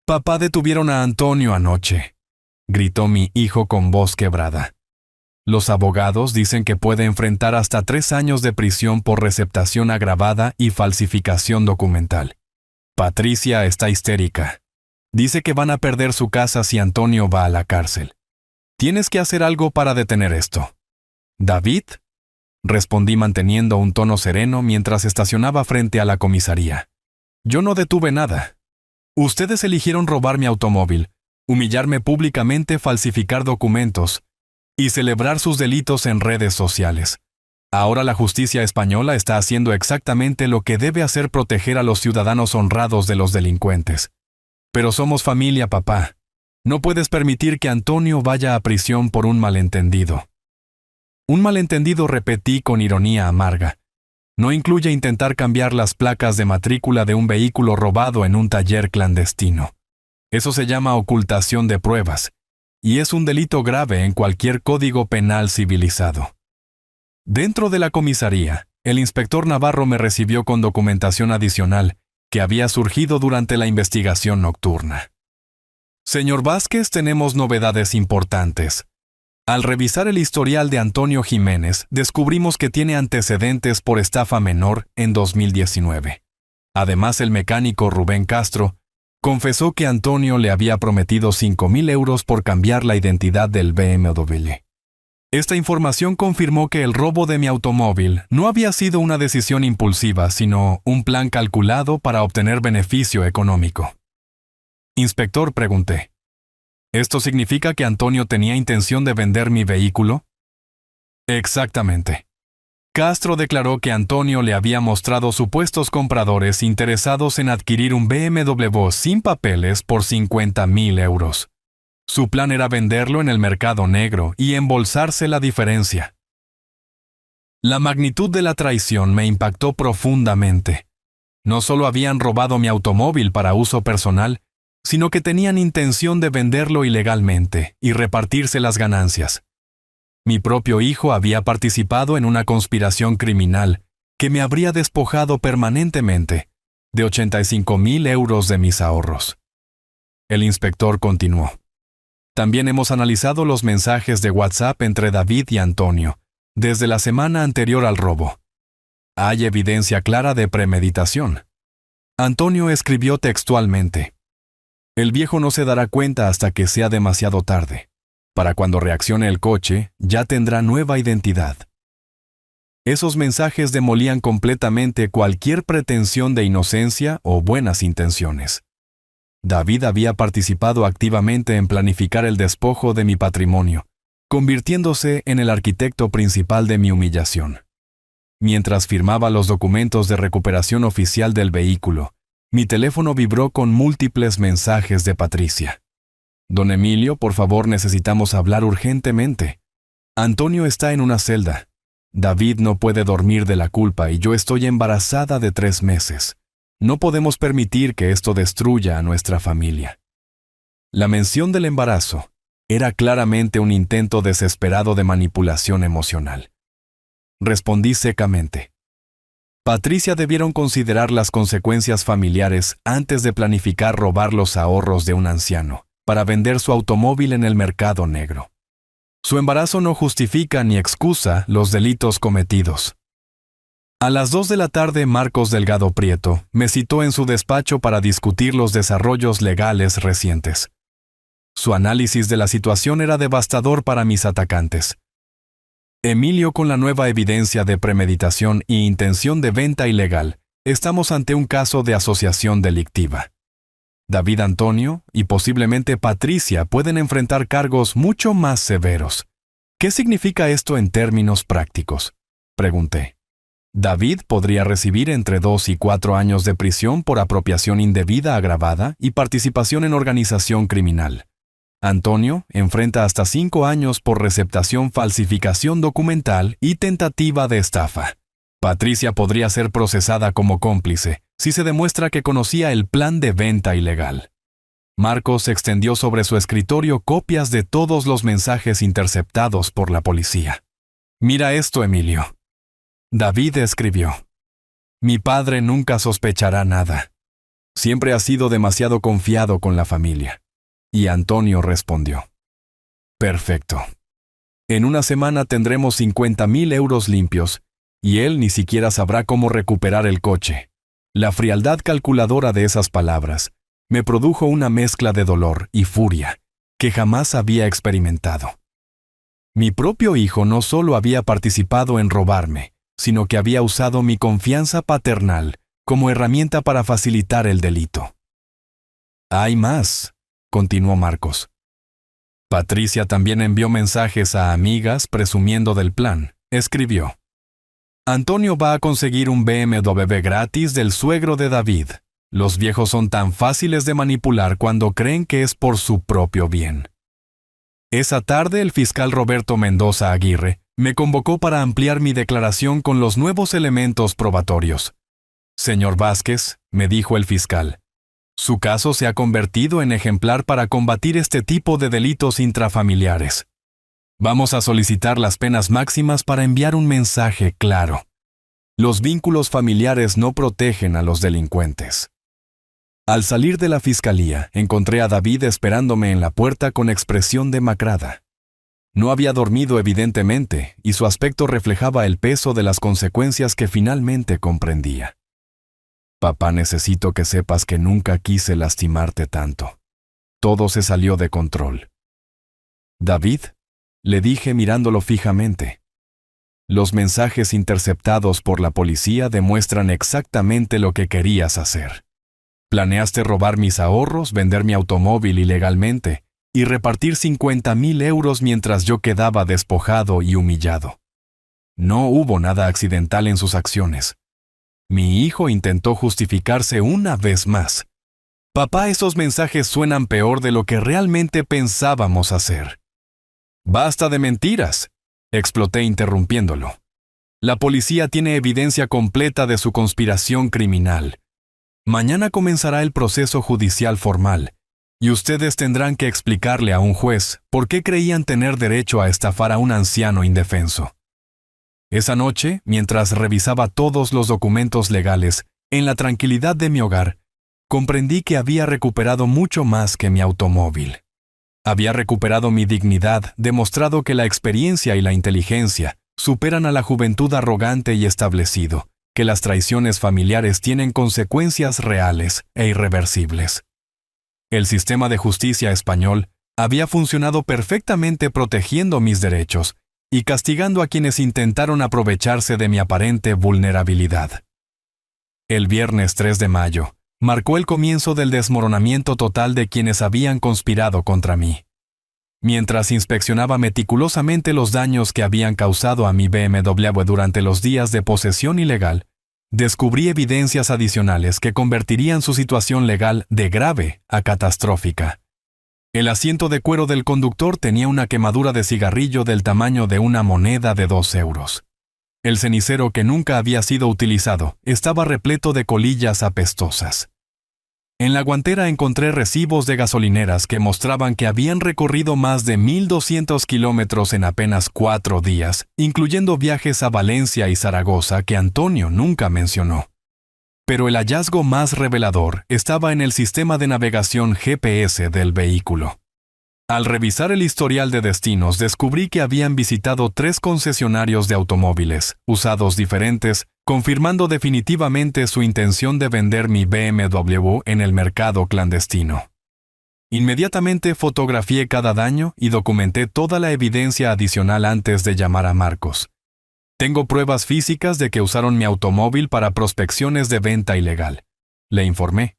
«Papá, detuvieron a Antonio anoche», gritó mi hijo con voz quebrada. «Los abogados dicen que puede enfrentar hasta 3 años de prisión por receptación agravada y falsificación documental. Patricia está histérica. Dice que van a perder su casa si Antonio va a la cárcel. Tienes que hacer algo para detener esto». «¿David?», respondí manteniendo un tono sereno mientras estacionaba frente a la comisaría. «Yo no detuve nada. Ustedes eligieron robar mi automóvil, humillarme públicamente, falsificar documentos y celebrar sus delitos en redes sociales. Ahora la justicia española está haciendo exactamente lo que debe hacer: proteger a los ciudadanos honrados de los delincuentes. Pero somos familia, papá. No puedes permitir que Antonio vaya a prisión por un malentendido». «Un malentendido», repetí con ironía amarga. «No incluye intentar cambiar las placas de matrícula de un vehículo robado en un taller clandestino. Eso se llama ocultación de pruebas, y es un delito grave en cualquier código penal civilizado». Dentro de la comisaría, el inspector Navarro me recibió con documentación adicional que había surgido durante la investigación nocturna. «Señor Vázquez, tenemos novedades importantes. Al revisar el historial de Antonio Jiménez, descubrimos que tiene antecedentes por estafa menor en 2019. Además, el mecánico Rubén Castro confesó que Antonio le había prometido 5,000 euros por cambiar la identidad del BMW. Esta información confirmó que el robo de mi automóvil no había sido una decisión impulsiva, sino un plan calculado para obtener beneficio económico». «Inspector», pregunté, ¿esto significa que Antonio tenía intención de vender mi vehículo? Exactamente. Castro declaró que Antonio le había mostrado supuestos compradores interesados en adquirir un BMW sin papeles por 50,000 euros. Su plan era venderlo en el mercado negro y embolsarse la diferencia. La magnitud de la traición me impactó profundamente. No solo habían robado mi automóvil para uso personal, sino que tenían intención de venderlo ilegalmente y repartirse las ganancias. Mi propio hijo había participado en una conspiración criminal que me habría despojado permanentemente de 85,000 euros de mis ahorros. El inspector continuó. También hemos analizado los mensajes de WhatsApp entre David y Antonio desde la semana anterior al robo. Hay evidencia clara de premeditación. Antonio escribió textualmente: «El viejo no se dará cuenta hasta que sea demasiado tarde. Para cuando reaccione el coche, ya tendrá nueva identidad». Esos mensajes demolían completamente cualquier pretensión de inocencia o buenas intenciones. David había participado activamente en planificar el despojo de mi patrimonio, convirtiéndose en el arquitecto principal de mi humillación. Mientras firmaba los documentos de recuperación oficial del vehículo, mi teléfono vibró con múltiples mensajes de Patricia. «Don Emilio, por favor, necesitamos hablar urgentemente. Antonio está en una celda. David no puede dormir de la culpa y yo estoy embarazada de 3 meses. No podemos permitir que esto destruya a nuestra familia». La mención del embarazo era claramente un intento desesperado de manipulación emocional. Respondí secamente: «Patricia, debieron considerar las consecuencias familiares antes de planificar robar los ahorros de un anciano para vender su automóvil en el mercado negro. Su embarazo no justifica ni excusa los delitos cometidos». A las 2 de la tarde, Marcos Delgado Prieto me citó en su despacho para discutir los desarrollos legales recientes. Su análisis de la situación era devastador para mis atacantes. «Emilio, con la nueva evidencia de premeditación y intención de venta ilegal, estamos ante un caso de asociación delictiva. David, Antonio y posiblemente Patricia pueden enfrentar cargos mucho más severos. ¿Qué significa esto en términos prácticos?», pregunté. «David podría recibir entre 2 y 4 años de prisión por apropiación indebida agravada y participación en organización criminal. Antonio enfrenta hasta 5 años por receptación, falsificación documental y tentativa de estafa. Patricia podría ser procesada como cómplice si se demuestra que conocía el plan de venta ilegal». Marcos extendió sobre su escritorio copias de todos los mensajes interceptados por la policía. Mira esto, Emilio. David escribió: Mi padre nunca sospechará nada. Siempre ha sido demasiado confiado con la familia. Y Antonio respondió: Perfecto. En una semana tendremos 50.000 euros limpios, y él ni siquiera sabrá cómo recuperar el coche. La frialdad calculadora de esas palabras me produjo una mezcla de dolor y furia que jamás había experimentado. Mi propio hijo no solo había participado en robarme, sino que había usado mi confianza paternal como herramienta para facilitar el delito. Hay más, continuó Marcos. Patricia también envió mensajes a amigas presumiendo del plan. Escribió: Antonio va a conseguir un BMW gratis del suegro de David. Los viejos son tan fáciles de manipular cuando creen que es por su propio bien. Esa tarde el fiscal Roberto Mendoza Aguirre me convocó para ampliar mi declaración con los nuevos elementos probatorios. Señor Vázquez, me dijo el fiscal, su caso se ha convertido en ejemplar para combatir este tipo de delitos intrafamiliares. Vamos a solicitar las penas máximas para enviar un mensaje claro. Los vínculos familiares no protegen a los delincuentes. Al salir de la fiscalía, encontré a David esperándome en la puerta con expresión demacrada. No había dormido evidentemente, y su aspecto reflejaba el peso de las consecuencias que finalmente comprendía. Papá, necesito que sepas que nunca quise lastimarte tanto. Todo se salió de control. David, le dije mirándolo fijamente. Los mensajes interceptados por la policía demuestran exactamente lo que querías hacer. Planeaste robar mis ahorros, vender mi automóvil ilegalmente y repartir 50.000 euros mientras yo quedaba despojado y humillado. No hubo nada accidental en sus acciones. Mi hijo intentó justificarse una vez más. Papá, esos mensajes suenan peor de lo que realmente pensábamos hacer. Basta de mentiras, exploté interrumpiéndolo. La policía tiene evidencia completa de su conspiración criminal. Mañana comenzará el proceso judicial formal, y ustedes tendrán que explicarle a un juez por qué creían tener derecho a estafar a un anciano indefenso. Esa noche, mientras revisaba todos los documentos legales, en la tranquilidad de mi hogar, comprendí que había recuperado mucho más que mi automóvil. Había recuperado mi dignidad, demostrado que la experiencia y la inteligencia superan a la juventud arrogante y establecido, que las traiciones familiares tienen consecuencias reales e irreversibles. El sistema de justicia español había funcionado perfectamente protegiendo mis derechos y castigando a quienes intentaron aprovecharse de mi aparente vulnerabilidad. El viernes 3 de mayo marcó el comienzo del desmoronamiento total de quienes habían conspirado contra mí. Mientras inspeccionaba meticulosamente los daños que habían causado a mi BMW durante los días de posesión ilegal, descubrí evidencias adicionales que convertirían su situación legal de grave a catastrófica. El asiento de cuero del conductor tenía una quemadura de cigarrillo del tamaño de una moneda de 2 euros. El cenicero, que nunca había sido utilizado, estaba repleto de colillas apestosas. En la guantera encontré recibos de gasolineras que mostraban que habían recorrido más de 1.200 kilómetros en apenas 4 días, incluyendo viajes a Valencia y Zaragoza que Antonio nunca mencionó. Pero el hallazgo más revelador estaba en el sistema de navegación GPS del vehículo. Al revisar el historial de destinos, descubrí que habían visitado 3 concesionarios de automóviles, usados diferentes, confirmando definitivamente su intención de vender mi BMW en el mercado clandestino. Inmediatamente fotografié cada daño y documenté toda la evidencia adicional antes de llamar a Marcos. Tengo pruebas físicas de que usaron mi automóvil para prospecciones de venta ilegal, le informé.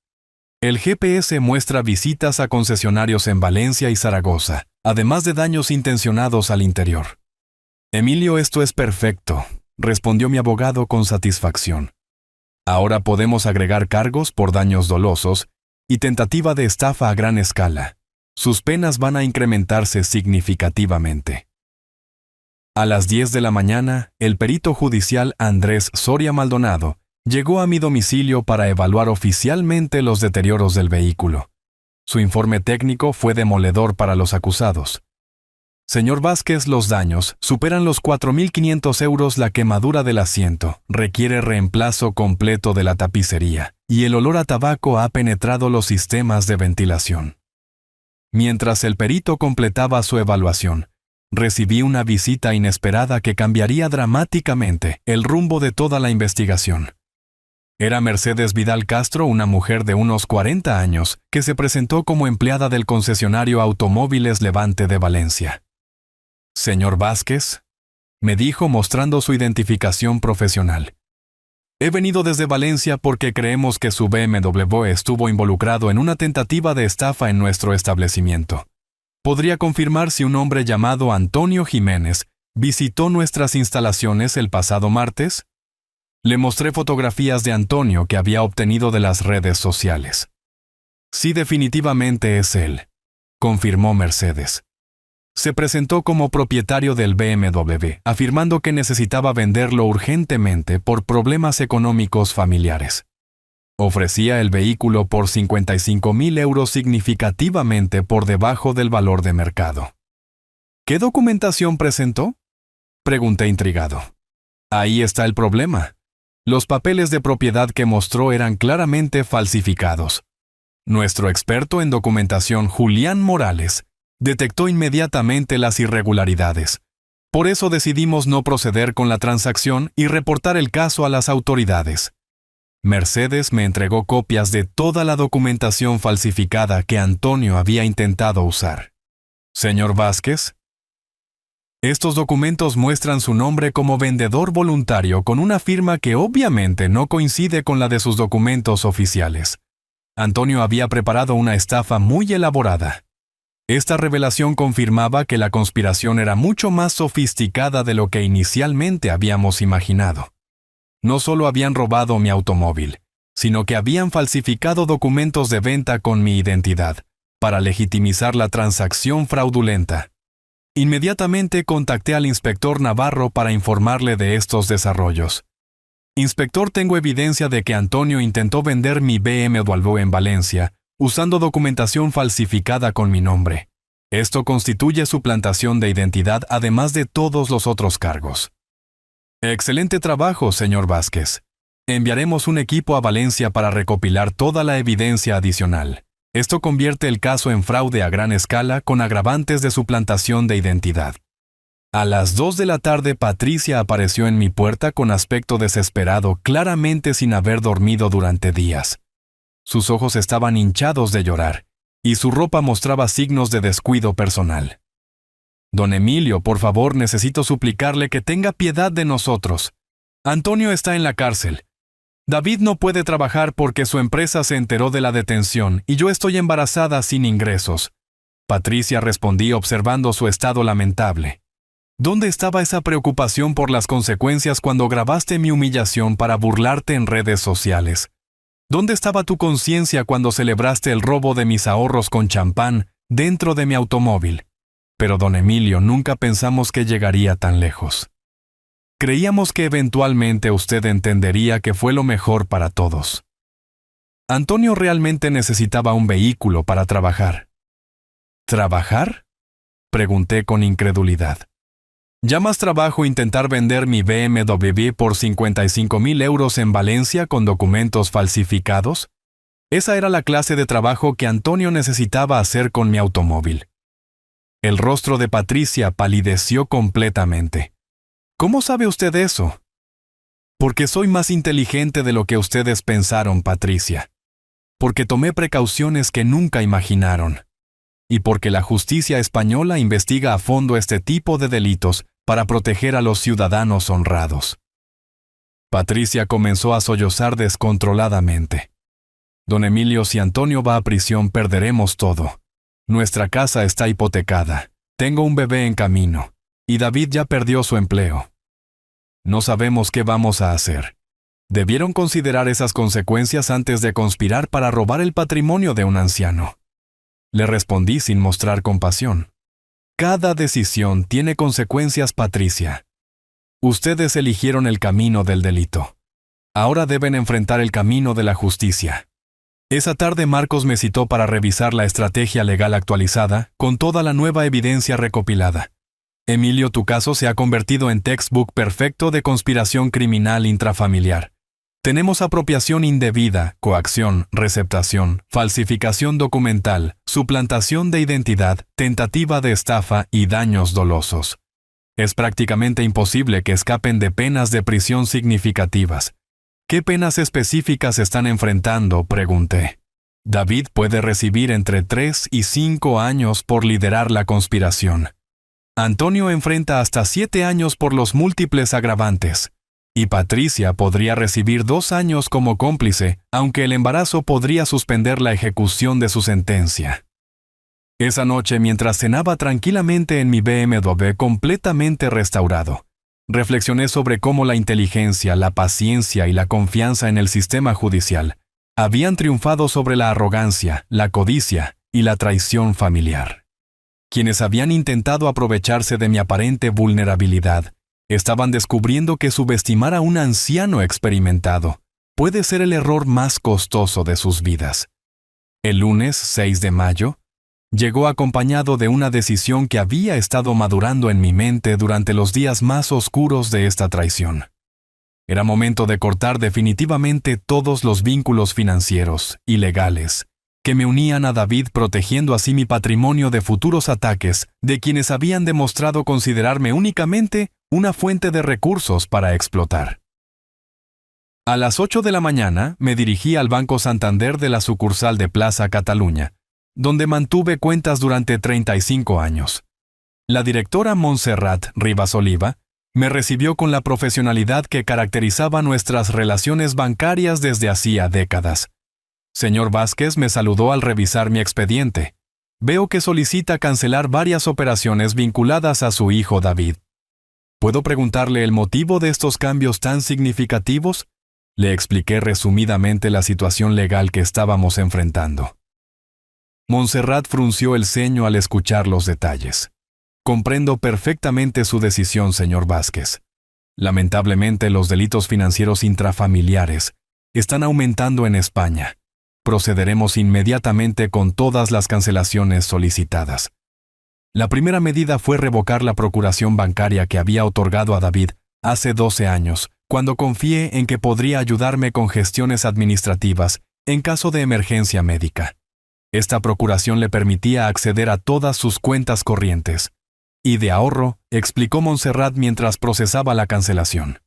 El GPS muestra visitas a concesionarios en Valencia y Zaragoza, además de daños intencionados al interior. Emilio, esto es perfecto, respondió mi abogado con satisfacción. Ahora podemos agregar cargos por daños dolosos y tentativa de estafa a gran escala. Sus penas van a incrementarse significativamente. A las 10 de la mañana, el perito judicial Andrés Soria Maldonado llegó a mi domicilio para evaluar oficialmente los deterioros del vehículo. Su informe técnico fue demoledor para los acusados. Señor Vázquez, los daños superan los 4.500 euros. La quemadura del asiento requiere reemplazo completo de la tapicería y el olor a tabaco ha penetrado los sistemas de ventilación. Mientras el perito completaba su evaluación, recibí una visita inesperada que cambiaría dramáticamente el rumbo de toda la investigación. Era Mercedes Vidal Castro, una mujer de unos 40 años, que se presentó como empleada del concesionario Automóviles Levante de Valencia. «Señor Vázquez», me dijo mostrando su identificación profesional. «He venido desde Valencia porque creemos que su BMW estuvo involucrado en una tentativa de estafa en nuestro establecimiento. ¿Podría confirmar si un hombre llamado Antonio Jiménez visitó nuestras instalaciones el pasado martes?» Le mostré fotografías de Antonio que había obtenido de las redes sociales. «Sí, definitivamente es él», confirmó Mercedes. Se presentó como propietario del BMW, afirmando que necesitaba venderlo urgentemente por problemas económicos familiares. Ofrecía el vehículo por 55.000 euros, significativamente por debajo del valor de mercado. «¿Qué documentación presentó?», pregunté intrigado. «Ahí está el problema. Los papeles de propiedad que mostró eran claramente falsificados. Nuestro experto en documentación, Julián Morales, detectó inmediatamente las irregularidades. Por eso decidimos no proceder con la transacción y reportar el caso a las autoridades. Mercedes me entregó copias de toda la documentación falsificada que Antonio había intentado usar. Señor Vázquez, estos documentos muestran su nombre como vendedor voluntario con una firma que obviamente no coincide con la de sus documentos oficiales. Antonio había preparado una estafa muy elaborada. Esta revelación confirmaba que la conspiración era mucho más sofisticada de lo que inicialmente habíamos imaginado. No solo habían robado mi automóvil, sino que habían falsificado documentos de venta con mi identidad, para legitimizar la transacción fraudulenta. Inmediatamente contacté al inspector Navarro para informarle de estos desarrollos. «Inspector, tengo evidencia de que Antonio intentó vender mi BMW en Valencia, usando documentación falsificada con mi nombre. Esto constituye suplantación de identidad, además de todos los otros cargos». «Excelente trabajo, señor Vázquez. Enviaremos un equipo a Valencia para recopilar toda la evidencia adicional. Esto convierte el caso en fraude a gran escala con agravantes de suplantación de identidad». A las 2 de la tarde, Patricia apareció en mi puerta con aspecto desesperado, claramente sin haber dormido durante días. Sus ojos estaban hinchados de llorar, y su ropa mostraba signos de descuido personal. «Don Emilio, por favor, necesito suplicarle que tenga piedad de nosotros. Antonio está en la cárcel. David no puede trabajar porque su empresa se enteró de la detención y yo estoy embarazada sin ingresos». Patricia respondí observando su estado lamentable. «¿Dónde estaba esa preocupación por las consecuencias cuando grabaste mi humillación para burlarte en redes sociales? ¿Dónde estaba tu conciencia cuando celebraste el robo de mis ahorros con champán dentro de mi automóvil? Pero, don Emilio, nunca pensamos que llegaría tan lejos. Creíamos que eventualmente usted entendería que fue lo mejor para todos. Antonio realmente necesitaba un vehículo para trabajar». «¿Trabajar?», pregunté con incredulidad. «¿Ya más trabajo intentar vender mi BMW por 55.000 euros en Valencia con documentos falsificados? Esa era la clase de trabajo que Antonio necesitaba hacer con mi automóvil». El rostro de Patricia palideció completamente. «¿Cómo sabe usted eso?». «Porque soy más inteligente de lo que ustedes pensaron, Patricia. Porque tomé precauciones que nunca imaginaron. Y porque la justicia española investiga a fondo este tipo de delitos para proteger a los ciudadanos honrados». Patricia comenzó a sollozar descontroladamente. «Don Emilio, si Antonio va a prisión, perderemos todo. Nuestra casa está hipotecada, tengo un bebé en camino, y David ya perdió su empleo. No sabemos qué vamos a hacer. Debieron considerar esas consecuencias antes de conspirar para robar el patrimonio de un anciano». Le respondí sin mostrar compasión. «Cada decisión tiene consecuencias, Patricia. Ustedes eligieron el camino del delito. Ahora deben enfrentar el camino de la justicia». Esa tarde Marcos me citó para revisar la estrategia legal actualizada con toda la nueva evidencia recopilada. Emilio, tu caso se ha convertido en textbook perfecto de conspiración criminal intrafamiliar. Tenemos apropiación indebida, coacción, receptación, falsificación documental, suplantación de identidad, tentativa de estafa y daños dolosos. Es prácticamente imposible que escapen de penas de prisión significativas. ¿Qué penas específicas están enfrentando?, pregunté. David puede recibir entre 3 y 5 años por liderar la conspiración. Antonio enfrenta hasta 7 años por los múltiples agravantes. Y Patricia podría recibir 2 años como cómplice, aunque el embarazo podría suspender la ejecución de su sentencia. Esa noche, mientras cenaba tranquilamente en mi BMW completamente restaurado, reflexioné sobre cómo la inteligencia, la paciencia y la confianza en el sistema judicial habían triunfado sobre la arrogancia, la codicia y la traición familiar. Quienes habían intentado aprovecharse de mi aparente vulnerabilidad estaban descubriendo que subestimar a un anciano experimentado puede ser el error más costoso de sus vidas. El lunes 6 de mayo llegó acompañado de una decisión que había estado madurando en mi mente durante los días más oscuros de esta traición. Era momento de cortar definitivamente todos los vínculos financieros y legales que me unían a David, protegiendo así mi patrimonio de futuros ataques de quienes habían demostrado considerarme únicamente una fuente de recursos para explotar. A las 8 de la mañana me dirigí al Banco Santander de la sucursal de Plaza Cataluña, donde mantuve cuentas durante 35 años. La directora Montserrat Rivas Oliva me recibió con la profesionalidad que caracterizaba nuestras relaciones bancarias desde hacía décadas. Señor Vázquez me saludó al revisar mi expediente. Veo que solicita cancelar varias operaciones vinculadas a su hijo David. ¿Puedo preguntarle el motivo de estos cambios tan significativos? Le expliqué resumidamente la situación legal que estábamos enfrentando. Montserrat frunció el ceño al escuchar los detalles. Comprendo perfectamente su decisión, señor Vázquez. Lamentablemente, los delitos financieros intrafamiliares están aumentando en España. Procederemos inmediatamente con todas las cancelaciones solicitadas. La primera medida fue revocar la procuración bancaria que había otorgado a David hace 12 años, cuando confié en que podría ayudarme con gestiones administrativas en caso de emergencia médica. Esta procuración le permitía acceder a todas sus cuentas corrientes y de ahorro, explicó Montserrat mientras procesaba la cancelación.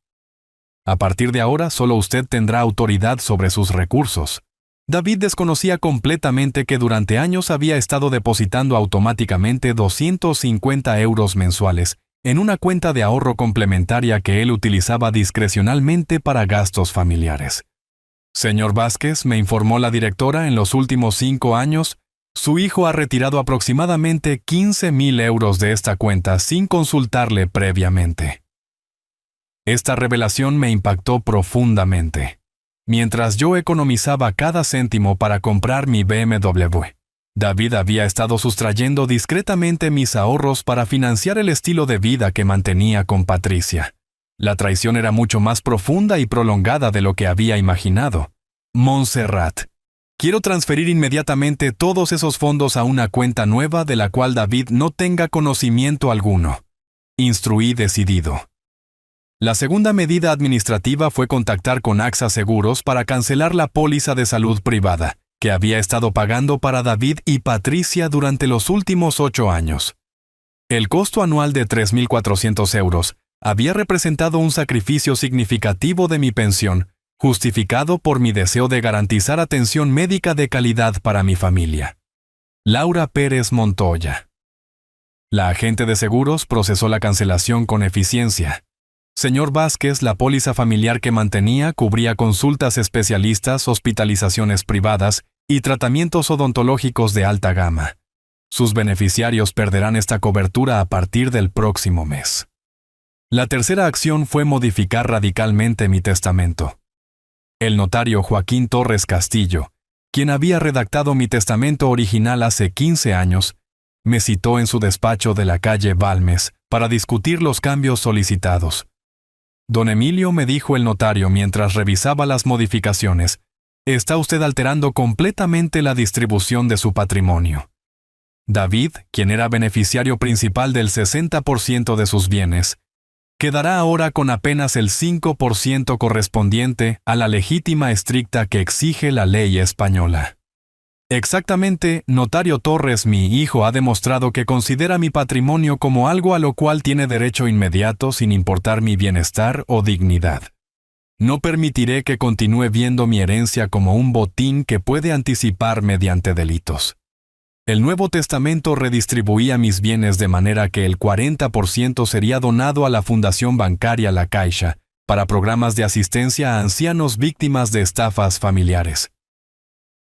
A partir de ahora, solo usted tendrá autoridad sobre sus recursos. David desconocía completamente que durante años había estado depositando automáticamente 250 euros mensuales en una cuenta de ahorro complementaria que él utilizaba discrecionalmente para gastos familiares. Señor Vázquez, me informó la directora, en los últimos 5 años, su hijo ha retirado aproximadamente 15.000 euros de esta cuenta sin consultarle previamente. Esta revelación me impactó profundamente. Mientras yo economizaba cada céntimo para comprar mi BMW, David había estado sustrayendo discretamente mis ahorros para financiar el estilo de vida que mantenía con Patricia. La traición era mucho más profunda y prolongada de lo que había imaginado. Montserrat, quiero transferir inmediatamente todos esos fondos a una cuenta nueva de la cual David no tenga conocimiento alguno. Instruí decidido. La segunda medida administrativa fue contactar con AXA Seguros para cancelar la póliza de salud privada, que había estado pagando para David y Patricia durante los últimos 8 años. El costo anual de 3.400 euros había representado un sacrificio significativo de mi pensión, justificado por mi deseo de garantizar atención médica de calidad para mi familia. Laura Pérez Montoya. La agente de seguros procesó la cancelación con eficiencia. Señor Vázquez, la póliza familiar que mantenía cubría consultas especialistas, hospitalizaciones privadas y tratamientos odontológicos de alta gama. Sus beneficiarios perderán esta cobertura a partir del próximo mes. La tercera acción fue modificar radicalmente mi testamento. El notario Joaquín Torres Castillo, quien había redactado mi testamento original hace 15 años, me citó en su despacho de la calle Balmes para discutir los cambios solicitados. Don Emilio, me dijo el notario mientras revisaba las modificaciones, está usted alterando completamente la distribución de su patrimonio. David, quien era beneficiario principal del 60% de sus bienes, quedará ahora con apenas el 5% correspondiente a la legítima estricta que exige la ley española. Exactamente, notario Torres, mi hijo ha demostrado que considera mi patrimonio como algo a lo cual tiene derecho inmediato sin importar mi bienestar o dignidad. No permitiré que continúe viendo mi herencia como un botín que puede anticipar mediante delitos. El Nuevo Testamento redistribuía mis bienes de manera que el 40% sería donado a la Fundación Bancaria La Caixa para programas de asistencia a ancianos víctimas de estafas familiares.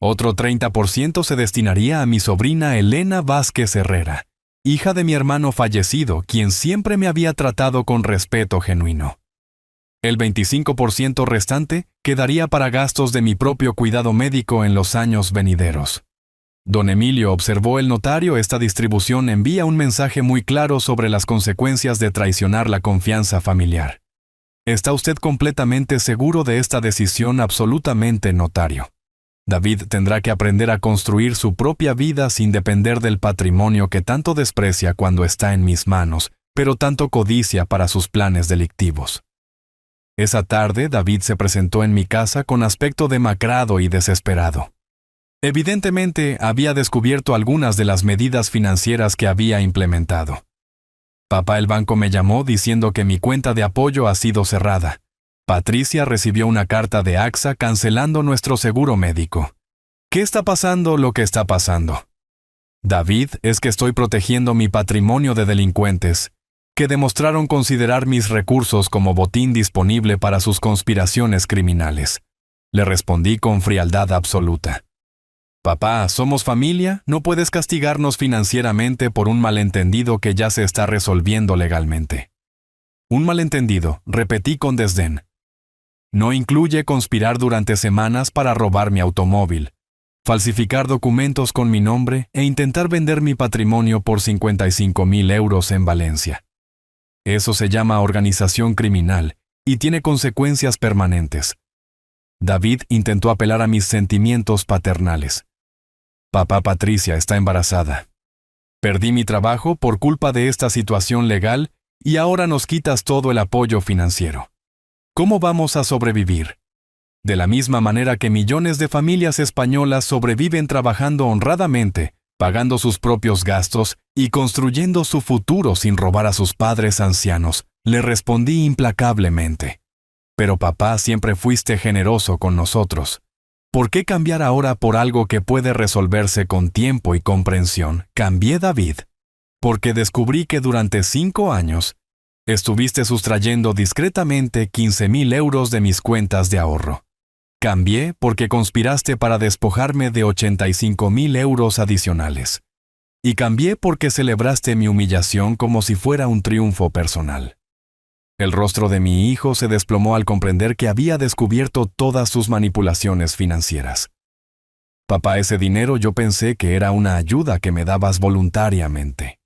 Otro 30% se destinaría a mi sobrina Elena Vázquez Herrera, hija de mi hermano fallecido, quien siempre me había tratado con respeto genuino. El 25% restante quedaría para gastos de mi propio cuidado médico en los años venideros. Don Emilio, observó el notario, esta distribución envía un mensaje muy claro sobre las consecuencias de traicionar la confianza familiar. ¿Está usted completamente seguro de esta decisión? Absolutamente, notario. David tendrá que aprender a construir su propia vida sin depender del patrimonio que tanto desprecia cuando está en mis manos, pero tanto codicia para sus planes delictivos. Esa tarde, David se presentó en mi casa con aspecto demacrado y desesperado. Evidentemente, había descubierto algunas de las medidas financieras que había implementado. Papá, el banco me llamó diciendo que mi cuenta de apoyo ha sido cerrada. Patricia recibió una carta de AXA cancelando nuestro seguro médico. ¿Qué está pasando? Lo que está pasando, David, es que estoy protegiendo mi patrimonio de delincuentes, que demostraron considerar mis recursos como botín disponible para sus conspiraciones criminales. Le respondí con frialdad absoluta. Papá, somos familia, no puedes castigarnos financieramente por un malentendido que ya se está resolviendo legalmente. Un malentendido, repetí con desdén. No incluye conspirar durante semanas para robar mi automóvil, falsificar documentos con mi nombre e intentar vender mi patrimonio por 55,000 euros en Valencia. Eso se llama organización criminal y tiene consecuencias permanentes. David intentó apelar a mis sentimientos paternales. Papá, Patricia está embarazada. Perdí mi trabajo por culpa de esta situación legal y ahora nos quitas todo el apoyo financiero. ¿Cómo vamos a sobrevivir? De la misma manera que millones de familias españolas sobreviven trabajando honradamente, pagando sus propios gastos y construyendo su futuro sin robar a sus padres ancianos, le respondí implacablemente. Pero papá, siempre fuiste generoso con nosotros. ¿Por qué cambiar ahora por algo que puede resolverse con tiempo y comprensión? Cambié, David, porque descubrí que durante 5 años estuviste sustrayendo discretamente 15,000 euros de mis cuentas de ahorro. Cambié porque conspiraste para despojarme de 85,000 euros adicionales. Y cambié porque celebraste mi humillación como si fuera un triunfo personal. El rostro de mi hijo se desplomó al comprender que había descubierto todas sus manipulaciones financieras. Papá, ese dinero yo pensé que era una ayuda que me dabas voluntariamente.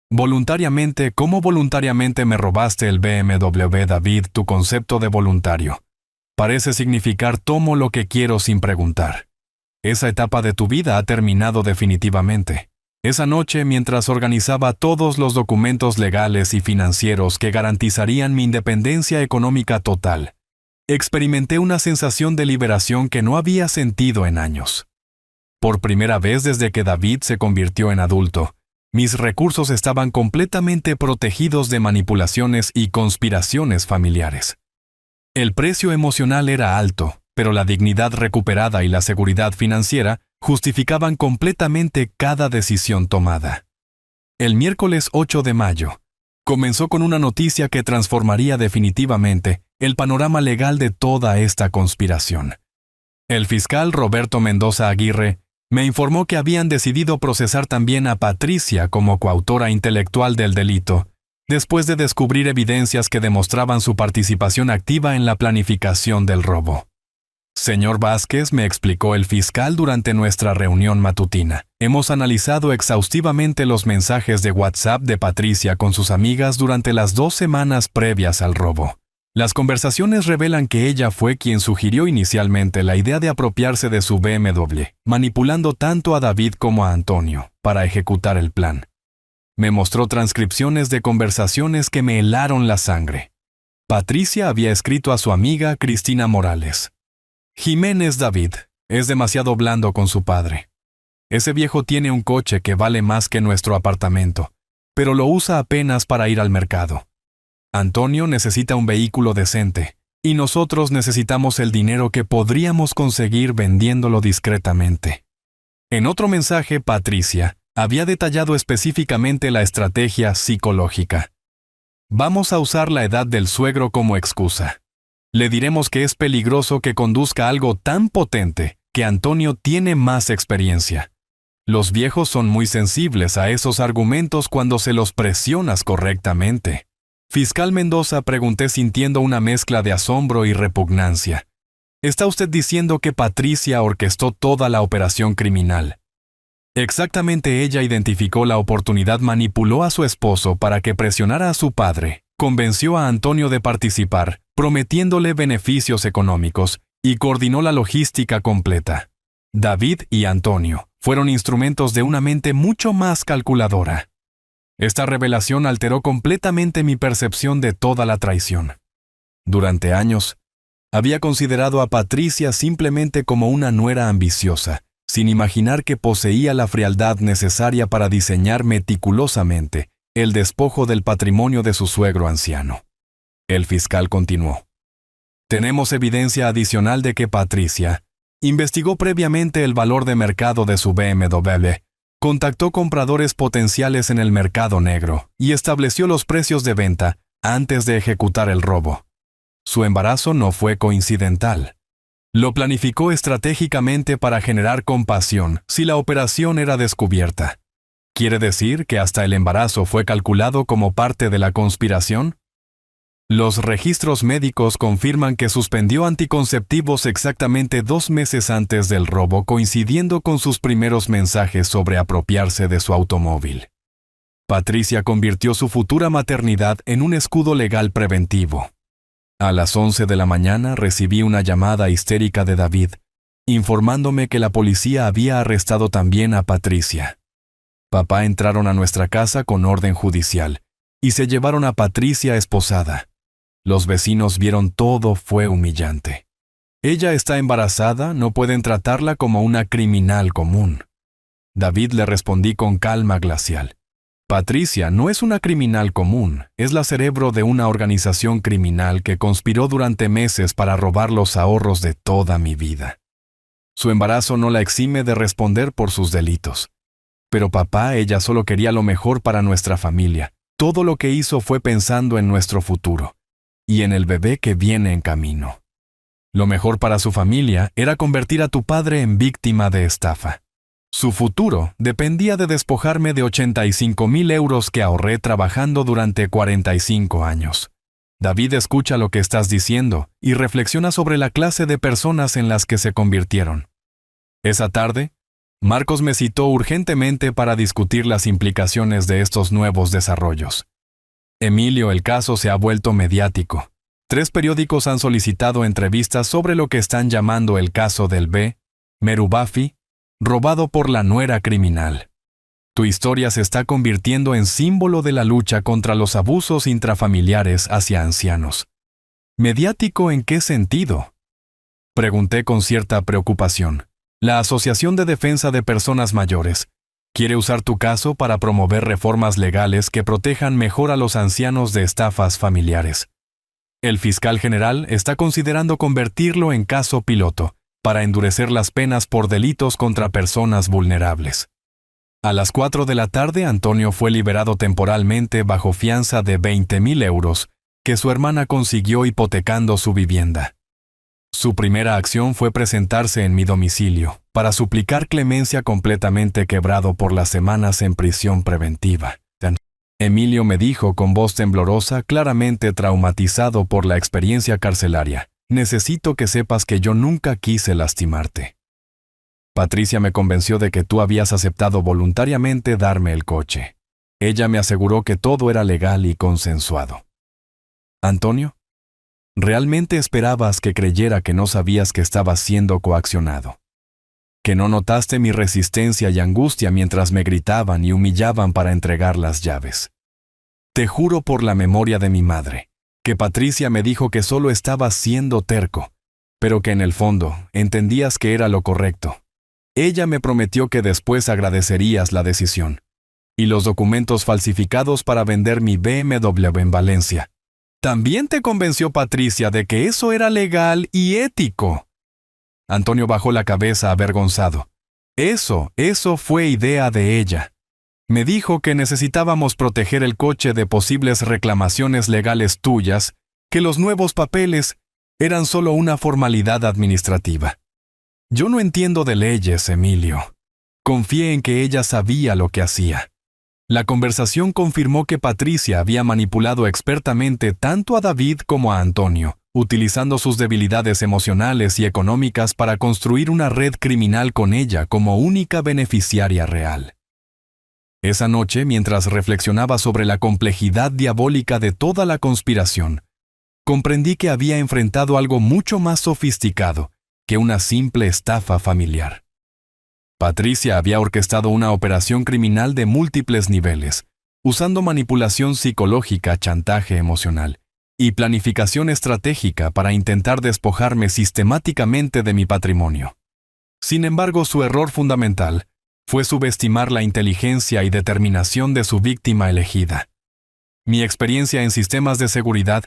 Voluntariamente, ¿cómo voluntariamente me robaste el BMW, David? Tu concepto de voluntario parece significar tomo lo que quiero sin preguntar. Esa etapa de tu vida ha terminado definitivamente. Esa noche, mientras organizaba todos los documentos legales y financieros que garantizarían mi independencia económica total, experimenté una sensación de liberación que no había sentido en años. Por primera vez desde que David se convirtió en adulto, mis recursos estaban completamente protegidos de manipulaciones y conspiraciones familiares. El precio emocional era alto, pero la dignidad recuperada y la seguridad financiera justificaban completamente cada decisión tomada. El miércoles 8 de mayo, comenzó con una noticia que transformaría definitivamente el panorama legal de toda esta conspiración. El fiscal Roberto Mendoza Aguirre me informó que habían decidido procesar también a Patricia como coautora intelectual del delito, después de descubrir evidencias que demostraban su participación activa en la planificación del robo. Señor Vázquez, me explicó el fiscal durante nuestra reunión matutina, hemos analizado exhaustivamente los mensajes de WhatsApp de Patricia con sus amigas durante las 2 semanas previas al robo. Las conversaciones revelan que ella fue quien sugirió inicialmente la idea de apropiarse de su BMW, manipulando tanto a David como a Antonio para ejecutar el plan. Me mostró transcripciones de conversaciones que me helaron la sangre. Patricia había escrito a su amiga Cristina Morales: Jiménez David es demasiado blando con su padre. Ese viejo tiene un coche que vale más que nuestro apartamento, pero lo usa apenas para ir al mercado. Antonio necesita un vehículo decente, y nosotros necesitamos el dinero que podríamos conseguir vendiéndolo discretamente. En otro mensaje, Patricia había detallado específicamente la estrategia psicológica. Vamos a usar la edad del suegro como excusa. Le diremos que es peligroso que conduzca algo tan potente que Antonio tiene más experiencia. Los viejos son muy sensibles a esos argumentos cuando se los presionas correctamente. Fiscal Mendoza, pregunté sintiendo una mezcla de asombro y repugnancia. ¿Está usted diciendo que Patricia orquestó toda la operación criminal? Exactamente, ella identificó la oportunidad, manipuló a su esposo para que presionara a su padre, convenció a Antonio de participar, prometiéndole beneficios económicos, y coordinó la logística completa. David y Antonio fueron instrumentos de una mente mucho más calculadora. Esta revelación alteró completamente mi percepción de toda la traición. Durante años, había considerado a Patricia simplemente como una nuera ambiciosa, sin imaginar que poseía la frialdad necesaria para diseñar meticulosamente el despojo del patrimonio de su suegro anciano. El fiscal continuó: Tenemos evidencia adicional de que Patricia investigó previamente el valor de mercado de su BMW, contactó compradores potenciales en el mercado negro y estableció los precios de venta antes de ejecutar el robo. Su embarazo no fue coincidental. Lo planificó estratégicamente para generar compasión si la operación era descubierta. ¿Quiere decir que hasta el embarazo fue calculado como parte de la conspiración? Los registros médicos confirman que suspendió anticonceptivos exactamente 2 meses antes del robo, coincidiendo con sus primeros mensajes sobre apropiarse de su automóvil. Patricia convirtió su futura maternidad en un escudo legal preventivo. A las 11 de la mañana recibí una llamada histérica de David, informándome que la policía había arrestado también a Patricia. Papá entraron a nuestra casa con orden judicial y se llevaron a Patricia esposada. Los vecinos vieron todo, fue humillante. Ella está embarazada, no pueden tratarla como una criminal común. David, le respondí con calma glacial: Patricia no es una criminal común, es la cerebro de una organización criminal que conspiró durante meses para robar los ahorros de toda mi vida. Su embarazo no la exime de responder por sus delitos. Pero papá, ella solo quería lo mejor para nuestra familia. Todo lo que hizo fue pensando en nuestro futuro y en el bebé que viene en camino. Lo mejor para su familia era convertir a tu padre en víctima de estafa. Su futuro dependía de despojarme de 85,000 euros que ahorré trabajando durante 45 años. David, escucha lo que estás diciendo y reflexiona sobre la clase de personas en las que se convirtieron. Esa tarde, Marcos me citó urgentemente para discutir las implicaciones de estos nuevos desarrollos. Emilio, el caso se ha vuelto mediático. 3 periódicos han solicitado entrevistas sobre lo que están llamando el caso del B. Merubafi, robado por la nuera criminal. Tu historia se está convirtiendo en símbolo de la lucha contra los abusos intrafamiliares hacia ancianos. ¿Mediático en qué sentido?, pregunté con cierta preocupación. La Asociación de Defensa de Personas Mayores quiere usar tu caso para promover reformas legales que protejan mejor a los ancianos de estafas familiares. El fiscal general está considerando convertirlo en caso piloto para endurecer las penas por delitos contra personas vulnerables. A las 4 de la tarde, Antonio fue liberado temporalmente bajo fianza de 20,000 euros que su hermana consiguió hipotecando su vivienda. Su primera acción fue presentarse en mi domicilio para suplicar clemencia, completamente quebrado por las semanas en prisión preventiva. Emilio me dijo con voz temblorosa, claramente traumatizado por la experiencia carcelaria: necesito que sepas que yo nunca quise lastimarte. Patricia me convenció de que tú habías aceptado voluntariamente darme el coche. Ella me aseguró que todo era legal y consensuado. Antonio, ¿Realmente esperabas que creyera que no sabías que estabas siendo coaccionado? ¿Que no notaste mi resistencia y angustia mientras me gritaban y humillaban para entregar las llaves? Te juro por la memoria de mi madre, que Patricia me dijo que solo estabas siendo terco, pero que en el fondo entendías que era lo correcto. Ella me prometió que después agradecerías la decisión. Y los documentos falsificados para vender mi BMW en Valencia. También te convenció Patricia de que eso era legal y ético. Antonio bajó la cabeza avergonzado. Eso fue idea de ella. Me dijo que necesitábamos proteger el coche de posibles reclamaciones legales tuyas, que los nuevos papeles eran solo una formalidad administrativa. Yo no entiendo de leyes, Emilio. Confié en que ella sabía lo que hacía. La conversación confirmó que Patricia había manipulado expertamente tanto a David como a Antonio, utilizando sus debilidades emocionales y económicas para construir una red criminal con ella como única beneficiaria real. Esa noche, mientras reflexionaba sobre la complejidad diabólica de toda la conspiración, comprendí que había enfrentado algo mucho más sofisticado que una simple estafa familiar. Patricia había orquestado una operación criminal de múltiples niveles, usando manipulación psicológica, chantaje emocional y planificación estratégica para intentar despojarme sistemáticamente de mi patrimonio. Sin embargo, su error fundamental fue subestimar la inteligencia y determinación de su víctima elegida. Mi experiencia en sistemas de seguridad,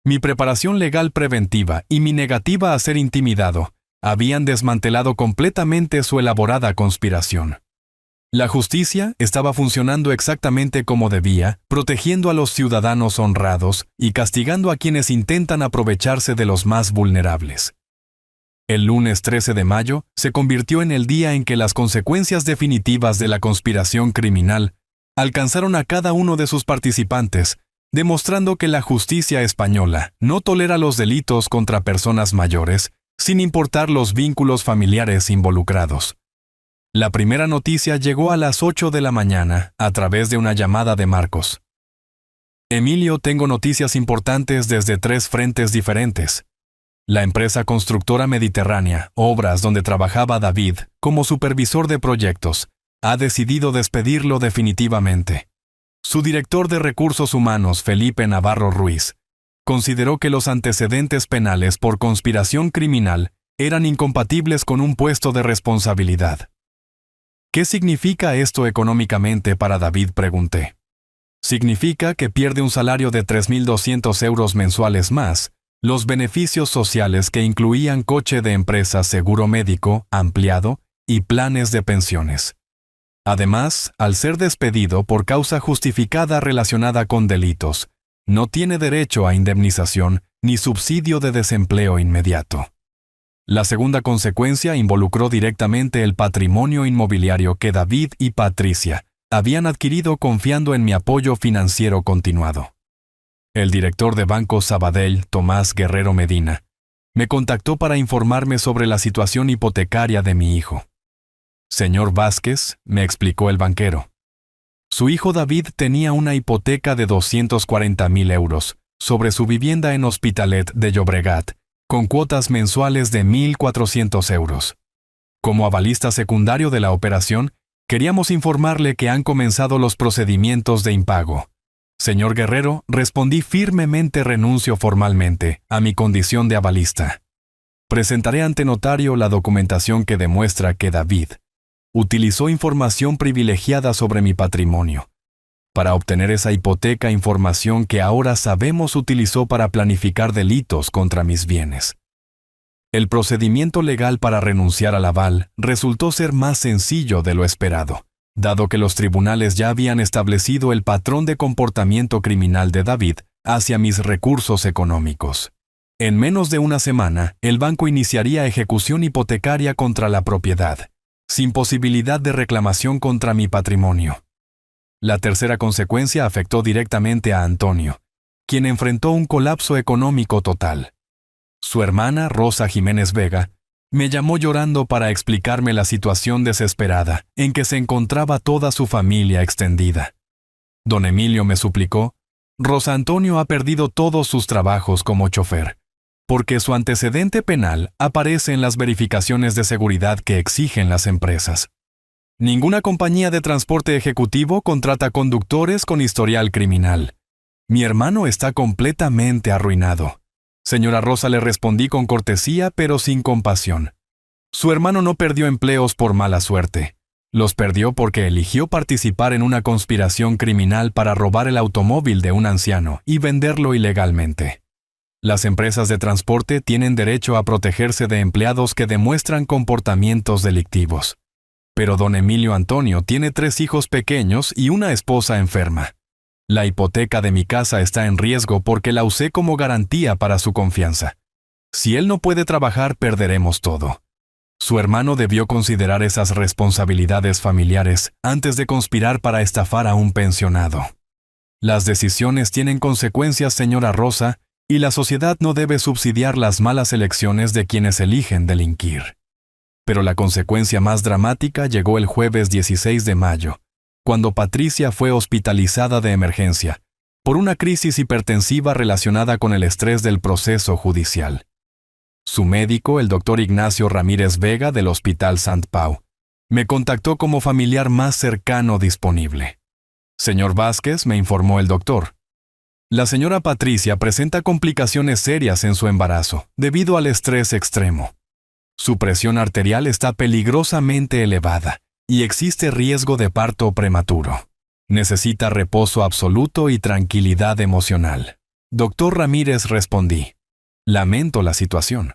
mi preparación legal preventiva y mi negativa a ser intimidado habían desmantelado completamente su elaborada conspiración. La justicia estaba funcionando exactamente como debía, protegiendo a los ciudadanos honrados y castigando a quienes intentan aprovecharse de los más vulnerables. El lunes 13 de mayo se convirtió en el día en que las consecuencias definitivas de la conspiración criminal alcanzaron a cada uno de sus participantes, demostrando que la justicia española no tolera los delitos contra personas mayores, sin importar los vínculos familiares involucrados. La primera noticia llegó a las 8 de la mañana a través de una llamada de Marcos. Emilio, tengo noticias importantes desde 3 frentes diferentes. La empresa constructora Mediterránea, Obras, donde trabajaba David como supervisor de proyectos, ha decidido despedirlo definitivamente. Su director de recursos humanos, Felipe Navarro Ruiz, consideró que los antecedentes penales por conspiración criminal eran incompatibles con un puesto de responsabilidad. ¿Qué significa esto económicamente para David?, pregunté. Significa que pierde un salario de 3.200 euros mensuales más, los beneficios sociales que incluían coche de empresa, seguro médico, ampliado y planes de pensiones. Además, al ser despedido por causa justificada relacionada con delitos, no tiene derecho a indemnización ni subsidio de desempleo inmediato. La segunda consecuencia involucró directamente el patrimonio inmobiliario que David y Patricia habían adquirido confiando en mi apoyo financiero continuado. El director de Banco Sabadell, Tomás Guerrero Medina, me contactó para informarme sobre la situación hipotecaria de mi hijo. Señor Vázquez, me explicó el banquero. Su hijo David tenía una hipoteca de 240.000 euros sobre su vivienda en Hospitalet de Llobregat, con cuotas mensuales de 1.400 euros. Como avalista secundario de la operación, queríamos informarle que han comenzado los procedimientos de impago. Señor Guerrero, respondí firmemente, renuncio formalmente a mi condición de avalista. Presentaré ante notario la documentación que demuestra que David utilizó información privilegiada sobre mi patrimonio para obtener esa hipoteca, información que ahora sabemos utilizó para planificar delitos contra mis bienes. El procedimiento legal para renunciar al aval resultó ser más sencillo de lo esperado, dado que los tribunales ya habían establecido el patrón de comportamiento criminal de David hacia mis recursos económicos. En menos de una semana, el banco iniciaría ejecución hipotecaria contra la propiedad, sin posibilidad de reclamación contra mi patrimonio. La tercera consecuencia afectó directamente a Antonio, quien enfrentó un colapso económico total. Su hermana, Rosa Jiménez Vega, me llamó llorando para explicarme la situación desesperada en que se encontraba toda su familia extendida. Don Emilio, me suplicó, Rosa Antonio ha perdido todos sus trabajos como chofer, porque su antecedente penal aparece en las verificaciones de seguridad que exigen las empresas. Ninguna compañía de transporte ejecutivo contrata conductores con historial criminal. Mi hermano está completamente arruinado. Señora Rosa, le respondí con cortesía pero sin compasión. Su hermano no perdió empleos por mala suerte. Los perdió porque eligió participar en una conspiración criminal para robar el automóvil de un anciano y venderlo ilegalmente. Las empresas de transporte tienen derecho a protegerse de empleados que demuestran comportamientos delictivos. Pero don Emilio Antonio tiene 3 hijos pequeños y una esposa enferma. La hipoteca de mi casa está en riesgo porque la usé como garantía para su confianza. Si él no puede trabajar, perderemos todo. Su hermano debió considerar esas responsabilidades familiares antes de conspirar para estafar a un pensionado. Las decisiones tienen consecuencias, señora Rosa, y la sociedad no debe subsidiar las malas elecciones de quienes eligen delinquir. Pero la consecuencia más dramática llegó el jueves 16 de mayo, cuando Patricia fue hospitalizada de emergencia por una crisis hipertensiva relacionada con el estrés del proceso judicial. Su médico, el doctor Ignacio Ramírez Vega del Hospital Sant Pau, me contactó como familiar más cercano disponible. Señor Vázquez, me informó el doctor, la señora Patricia presenta complicaciones serias en su embarazo debido al estrés extremo. Su presión arterial está peligrosamente elevada y existe riesgo de parto prematuro. Necesita reposo absoluto y tranquilidad emocional. Doctor Ramírez, respondí. Lamento la situación.